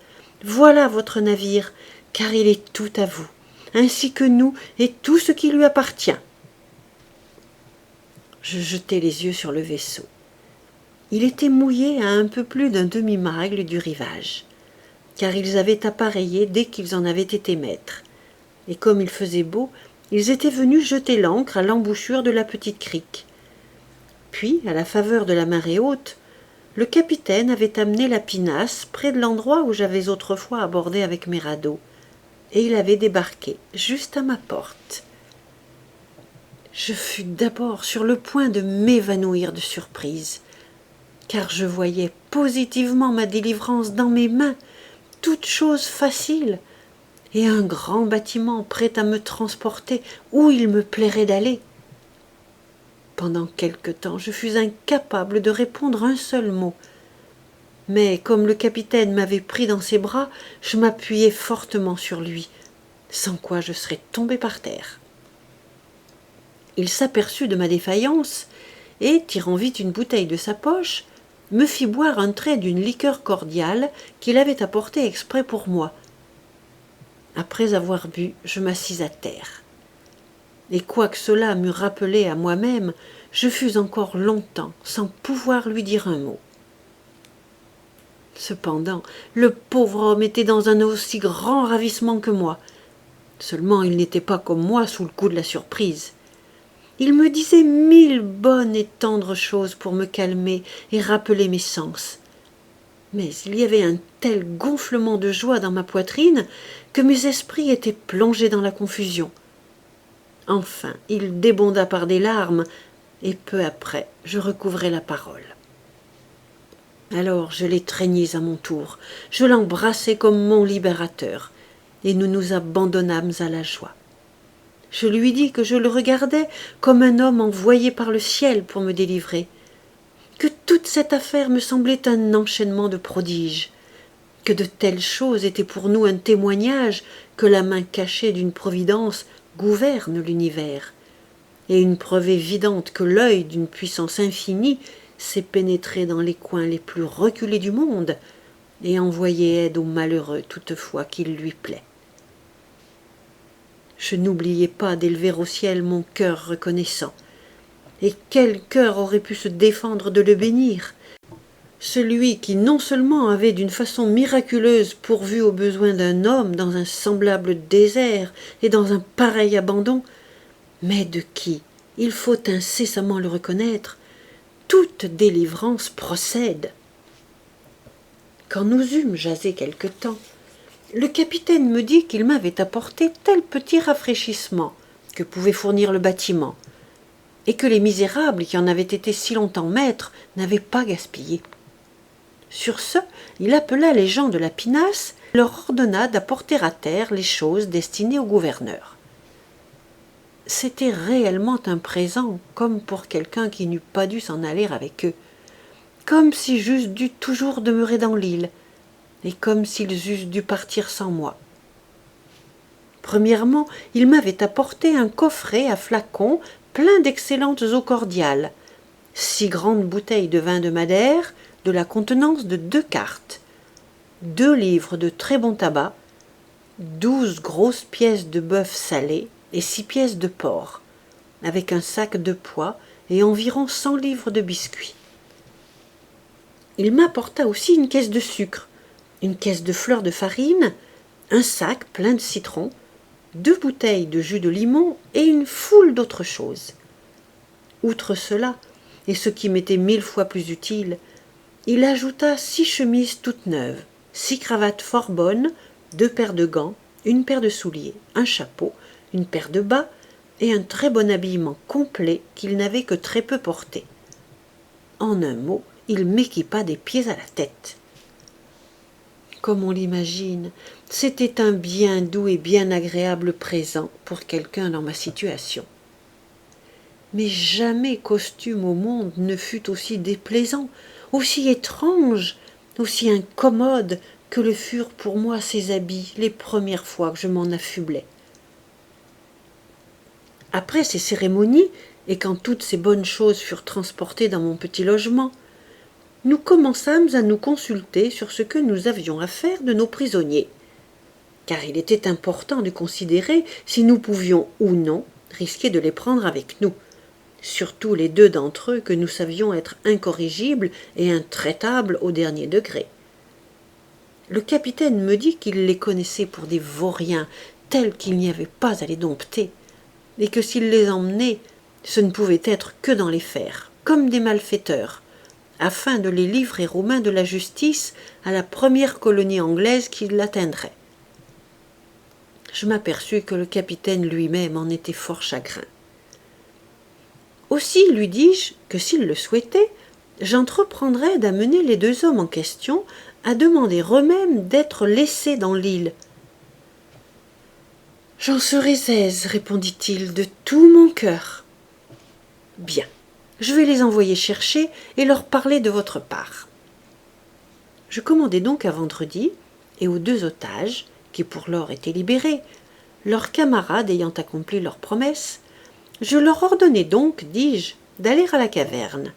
A: voilà votre navire, car il est tout à vous, ainsi que nous et tout ce qui lui appartient. » Je jetai les yeux sur le vaisseau. Il était mouillé à un peu plus d'un demi-magle du rivage, car ils avaient appareillé dès qu'ils en avaient été maîtres, et comme il faisait beau, ils étaient venus jeter l'ancre à l'embouchure de la petite crique. Puis, à la faveur de la marée haute, le capitaine avait amené la pinasse près de l'endroit où j'avais autrefois abordé avec mes radeaux, et il avait débarqué juste à ma porte. Je fus d'abord sur le point de m'évanouir de surprise, car je voyais positivement ma délivrance dans mes mains, toute chose facile, et un grand bâtiment prêt à me transporter où il me plairait d'aller. Pendant quelque temps, je fus incapable de répondre un seul mot. Mais comme le capitaine m'avait pris dans ses bras, je m'appuyai fortement sur lui, sans quoi je serais tombé par terre. Il s'aperçut de ma défaillance et, tirant vite une bouteille de sa poche, me fit boire un trait d'une liqueur cordiale qu'il avait apportée exprès pour moi. Après avoir bu, je m'assis à terre. Et quoique cela m'eût rappelé à moi-même, je fus encore longtemps sans pouvoir lui dire un mot. Cependant, le pauvre homme était dans un aussi grand ravissement que moi. Seulement il n'était pas comme moi sous le coup de la surprise. Il me disait 1000 bonnes et tendres choses pour me calmer et rappeler mes sens. Mais il y avait un tel gonflement de joie dans ma poitrine que mes esprits étaient plongés dans la confusion. Enfin, il débonda par des larmes, et peu après, je recouvrai la parole. Alors je l'étreignis à mon tour, je l'embrassai comme mon libérateur, et nous nous abandonnâmes à la joie. Je lui dis que je le regardais comme un homme envoyé par le ciel pour me délivrer, que toute cette affaire me semblait un enchaînement de prodiges, que de telles choses étaient pour nous un témoignage que la main cachée d'une providence gouverne l'univers, et une preuve évidente que l'œil d'une puissance infinie s'est pénétré dans les coins les plus reculés du monde et envoyé aide aux malheureux toutefois qu'il lui plaît. Je n'oubliais pas d'élever au ciel mon cœur reconnaissant, et quel cœur aurait pu se défendre de le bénir, celui qui non seulement avait d'une façon miraculeuse pourvu aux besoins d'un homme dans un semblable désert et dans un pareil abandon, mais de qui, il faut incessamment le reconnaître, toute délivrance procède. Quand nous eûmes jasé quelque temps, le capitaine me dit qu'il m'avait apporté tel petit rafraîchissement que pouvait fournir le bâtiment, et que les misérables qui en avaient été si longtemps maîtres n'avaient pas gaspillé. Sur ce, il appela les gens de la pinasse et leur ordonna d'apporter à terre les choses destinées au gouverneur. C'était réellement un présent, comme pour quelqu'un qui n'eût pas dû s'en aller avec eux, comme si j'eusse dû toujours demeurer dans l'île, et comme s'ils eussent dû partir sans moi. Premièrement, il m'avait apporté un coffret à flacons plein d'excellentes eaux cordiales, 6 grandes bouteilles de vin de Madère, de la contenance de 2 quarts, 2 livres de très bon tabac, 12 grosses pièces de bœuf salé et 6 pièces de porc, avec un sac de pois et environ 100 livres de biscuits. Il m'apporta aussi une caisse de sucre, une caisse de fleurs de farine, un sac plein de citrons, 2 bouteilles de jus de limon et une foule d'autres choses. Outre cela, et ce qui m'était 1000 fois plus utile, il ajouta 6 chemises toutes neuves, 6 cravates fort bonnes, 2 paires de gants, une paire de souliers, un chapeau, une paire de bas et un très bon habillement complet qu'il n'avait que très peu porté. En un mot, il m'équipa des pieds à la tête. Comme on l'imagine, c'était un bien doux et bien agréable présent pour quelqu'un dans ma situation. Mais jamais costume au monde ne fut aussi déplaisant, aussi étrange, aussi incommode que le furent pour moi ces habits les premières fois que je m'en affublai. Après ces cérémonies, et quand toutes ces bonnes choses furent transportées dans mon petit logement, nous commençâmes à nous consulter sur ce que nous avions à faire de nos prisonniers, car il était important de considérer si nous pouvions ou non risquer de les prendre avec nous, surtout les 2 d'entre eux que nous savions être incorrigibles et intraitables au dernier degré. Le capitaine me dit qu'il les connaissait pour des vauriens tels qu'il n'y avait pas à les dompter, et que s'il les emmenait, ce ne pouvait être que dans les fers, comme des malfaiteurs, afin de les livrer aux mains de la justice à la première colonie anglaise qui l'atteindrait. Je m'aperçus que le capitaine lui-même en était fort chagrin. Aussi lui dis-je que s'il le souhaitait, j'entreprendrais d'amener les 2 hommes en question à demander eux-mêmes d'être laissés dans l'île. « J'en serais aise, répondit-il, de tout mon cœur. Bien, je vais les envoyer chercher et leur parler de votre part. » Je commandai donc à vendredi, et aux 2 otages, qui pour lors étaient libérés, leurs camarades ayant accompli leur promesse, je leur ordonnai donc, dis-je, d'aller à la caverne,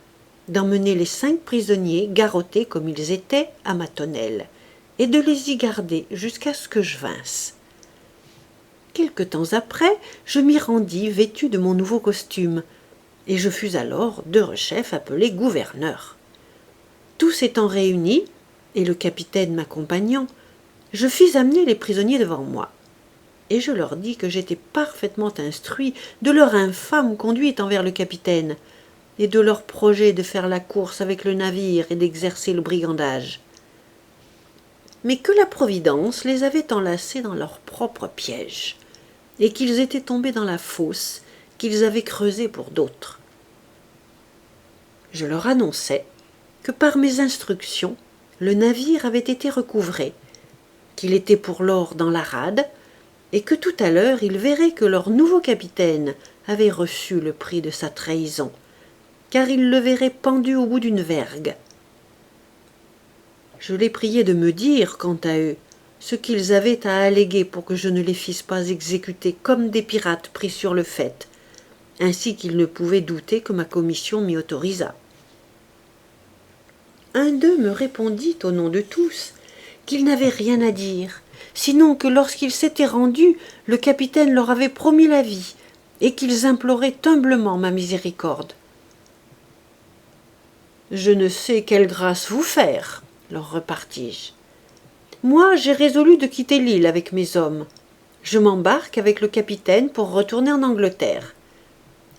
A: d'emmener les 5 prisonniers garrottés comme ils étaient à ma tonnelle, et de les y garder jusqu'à ce que je vinsse. Quelque temps après, je m'y rendis vêtu de mon nouveau costume, et je fus alors derechef appelé gouverneur. Tous étant réunis, et le capitaine m'accompagnant, je fis amener les prisonniers devant moi, et je leur dis que j'étais parfaitement instruit de leur infâme conduite envers le capitaine, et de leur projet de faire la course avec le navire et d'exercer le brigandage, mais que la Providence les avait enlacés dans leur propre piège, et qu'ils étaient tombés dans la fosse qu'ils avaient creusée pour d'autres. Je leur annonçai que par mes instructions, le navire avait été recouvré, qu'il était pour lors dans la rade, et que tout à l'heure ils verraient que leur nouveau capitaine avait reçu le prix de sa trahison, car ils le verraient pendu au bout d'une vergue. Je les priai de me dire, quant à eux, ce qu'ils avaient à alléguer pour que je ne les fisse pas exécuter comme des pirates pris sur le fait, ainsi qu'ils ne pouvaient douter que ma commission m'y autorisât. Un d'eux me répondit au nom de tous qu'il n'avait rien à dire, sinon que lorsqu'ils s'étaient rendus, le capitaine leur avait promis la vie, et qu'ils imploraient humblement ma miséricorde. « Je ne sais quelle grâce vous faire, » leur repartis-je. « Moi, j'ai résolu de quitter l'île avec mes hommes. Je m'embarque avec le capitaine pour retourner en Angleterre.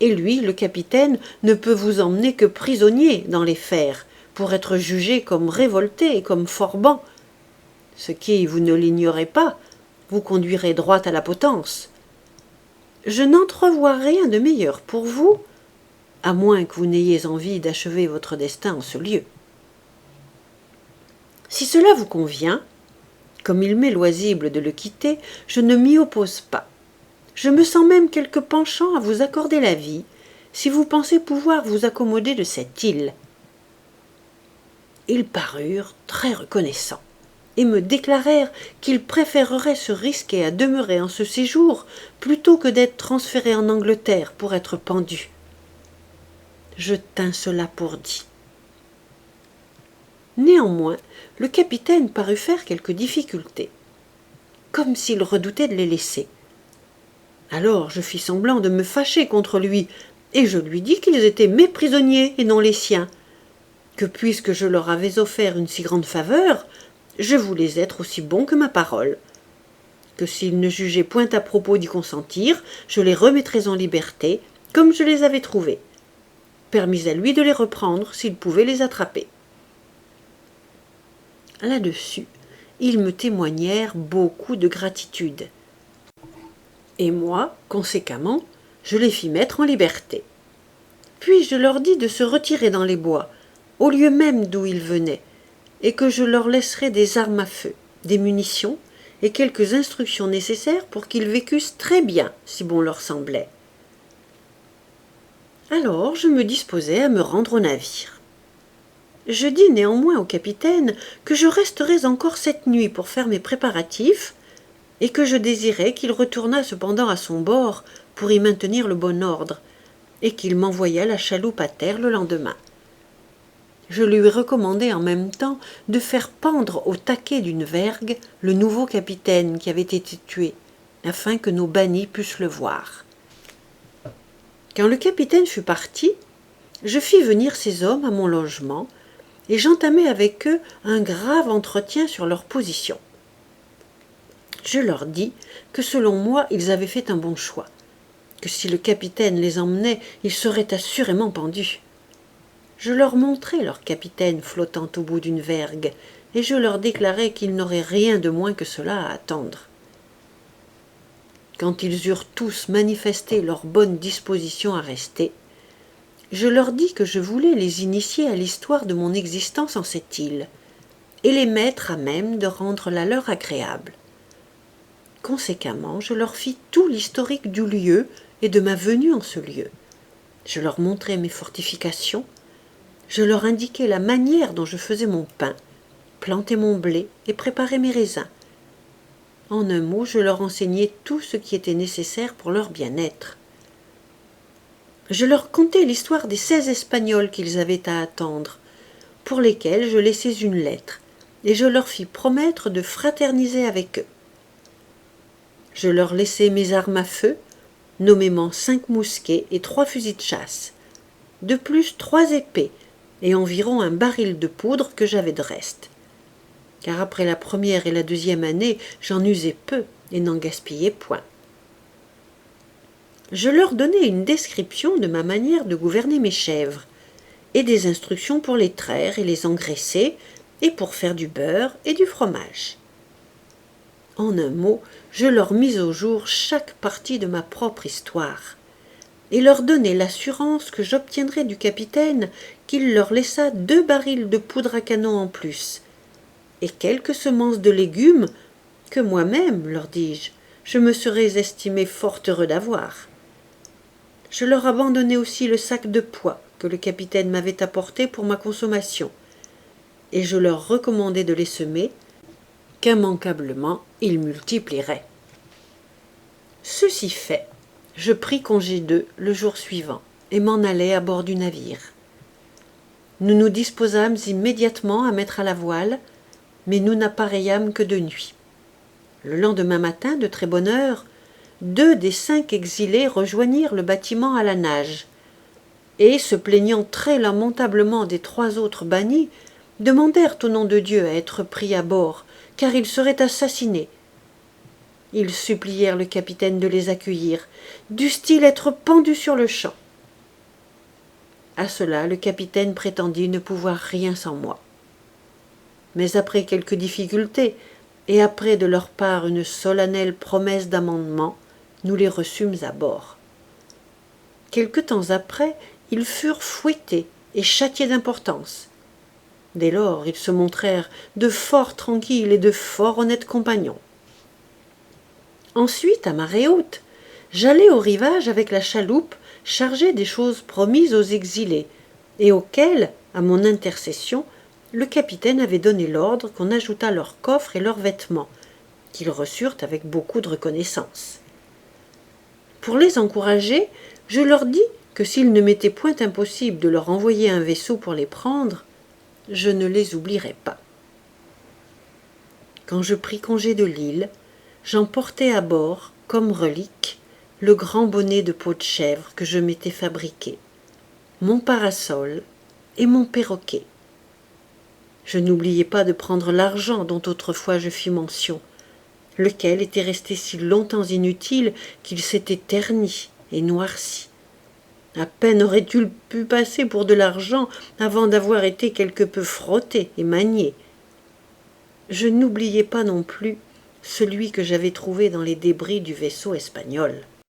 A: Et lui, le capitaine, ne peut vous emmener que prisonnier dans les fers, pour être jugé comme révolté et comme forban, ce qui, vous ne l'ignorez pas, vous conduirait droit à la potence. Je n'entrevois rien de meilleur pour vous, à moins que vous n'ayez envie d'achever votre destin en ce lieu. Si cela vous convient, comme il m'est loisible de le quitter, je ne m'y oppose pas. Je me sens même quelque penchant à vous accorder la vie, si vous pensez pouvoir vous accommoder de cette île. » Ils parurent très reconnaissants, et me déclarèrent qu'ils préféreraient se risquer à demeurer en ce séjour plutôt que d'être transférés en Angleterre pour être pendus. Je tins cela pour dit. Néanmoins, le capitaine parut faire quelques difficultés, comme s'il redoutait de les laisser. Alors je fis semblant de me fâcher contre lui, et je lui dis qu'ils étaient mes prisonniers et non les siens, que puisque je leur avais offert une si grande faveur, je voulais être aussi bon que ma parole, que s'ils ne jugeaient point à propos d'y consentir, je les remettrais en liberté, comme je les avais trouvés, permis à lui de les reprendre s'il pouvait les attraper. Là-dessus, ils me témoignèrent beaucoup de gratitude. Et moi, conséquemment, je les fis mettre en liberté. Puis je leur dis de se retirer dans les bois, au lieu même d'où ils venaient, et que je leur laisserais des armes à feu, des munitions et quelques instructions nécessaires pour qu'ils vécussent très bien, si bon leur semblait. Alors je me disposai à me rendre au navire. Je dis néanmoins au capitaine que je resterais encore cette nuit pour faire mes préparatifs, et que je désirais qu'il retournât cependant à son bord pour y maintenir le bon ordre, et qu'il m'envoyât la chaloupe à terre le lendemain. Je lui recommandai en même temps de faire pendre au taquet d'une vergue le nouveau capitaine qui avait été tué, afin que nos bannis pussent le voir. Quand le capitaine fut parti, je fis venir ces hommes à mon logement, et j'entamai avec eux un grave entretien sur leur position. Je leur dis que selon moi ils avaient fait un bon choix, que si le capitaine les emmenait, ils seraient assurément pendus. Je leur montrai leur capitaine flottant au bout d'une vergue, et je leur déclarai qu'ils n'auraient rien de moins que cela à attendre. Quand ils eurent tous manifesté leur bonne disposition à rester, je leur dis que je voulais les initier à l'histoire de mon existence en cette île, et les mettre à même de rendre la leur agréable. Conséquemment, je leur fis tout l'historique du lieu et de ma venue en ce lieu. Je leur montrai mes fortifications, je leur indiquai la manière dont je faisais mon pain, plantais mon blé et préparais mes raisins. En un mot, je leur enseignai tout ce qui était nécessaire pour leur bien-être. Je leur contai l'histoire des 16 Espagnols qu'ils avaient à attendre, pour lesquels je laissais une lettre, et je leur fis promettre de fraterniser avec eux. Je leur laissai mes armes à feu, nommément 5 mousquets et 3 fusils de chasse, de plus 3 épées et environ un baril de poudre que j'avais de reste. Car après la première et la deuxième année, j'en usais peu et n'en gaspillais point. Je leur donnai une description de ma manière de gouverner mes chèvres, et des instructions pour les traire et les engraisser, et pour faire du beurre et du fromage. En un mot, je leur mis au jour chaque partie de ma propre histoire, et leur donnai l'assurance que j'obtiendrais du capitaine qu'il leur laissât 2 barils de poudre à canon en plus, et quelques semences de légumes que moi-même, leur dis-je, je me serais estimé fort heureux d'avoir. Je leur abandonnai aussi le sac de pois que le capitaine m'avait apporté pour ma consommation, et je leur recommandai de les semer, qu'immanquablement ils multiplieraient. Ceci fait, je pris congé d'eux le jour suivant, et m'en allai à bord du navire. Nous nous disposâmes immédiatement à mettre à la voile, mais nous n'appareillâmes que de nuit. Le lendemain matin, de très bonne heure, 2 des 5 exilés rejoignirent le bâtiment à la nage, et, se plaignant très lamentablement des 3 autres bannis, demandèrent au nom de Dieu à être pris à bord, car ils seraient assassinés. Ils supplièrent le capitaine de les accueillir, dussent-ils être pendus sur le champ. À cela, le capitaine prétendit ne pouvoir rien sans moi. Mais après quelques difficultés, et après de leur part une solennelle promesse d'amendement, nous les reçûmes à bord. Quelque temps après, ils furent fouettés et châtiés d'importance. Dès lors, ils se montrèrent de fort tranquilles et de fort honnêtes compagnons. Ensuite, à marée haute, j'allai au rivage avec la chaloupe chargée des choses promises aux exilés, et auxquelles, à mon intercession, le capitaine avait donné l'ordre qu'on ajoutât leurs coffres et leurs vêtements, qu'ils reçurent avec beaucoup de reconnaissance. Pour les encourager, je leur dis que s'il ne m'était point impossible de leur envoyer un vaisseau pour les prendre, je ne les oublierais pas. Quand je pris congé de l'île, j'emportai à bord, comme relique, le grand bonnet de peau de chèvre que je m'étais fabriqué, mon parasol et mon perroquet. Je n'oubliai pas de prendre l'argent dont autrefois je fis mention, lequel était resté si longtemps inutile qu'il s'était terni et noirci. À peine aurait-il pu passer pour de l'argent avant d'avoir été quelque peu frotté et manié. je n'oubliais pas non plus celui que j'avais trouvé dans les débris du vaisseau espagnol.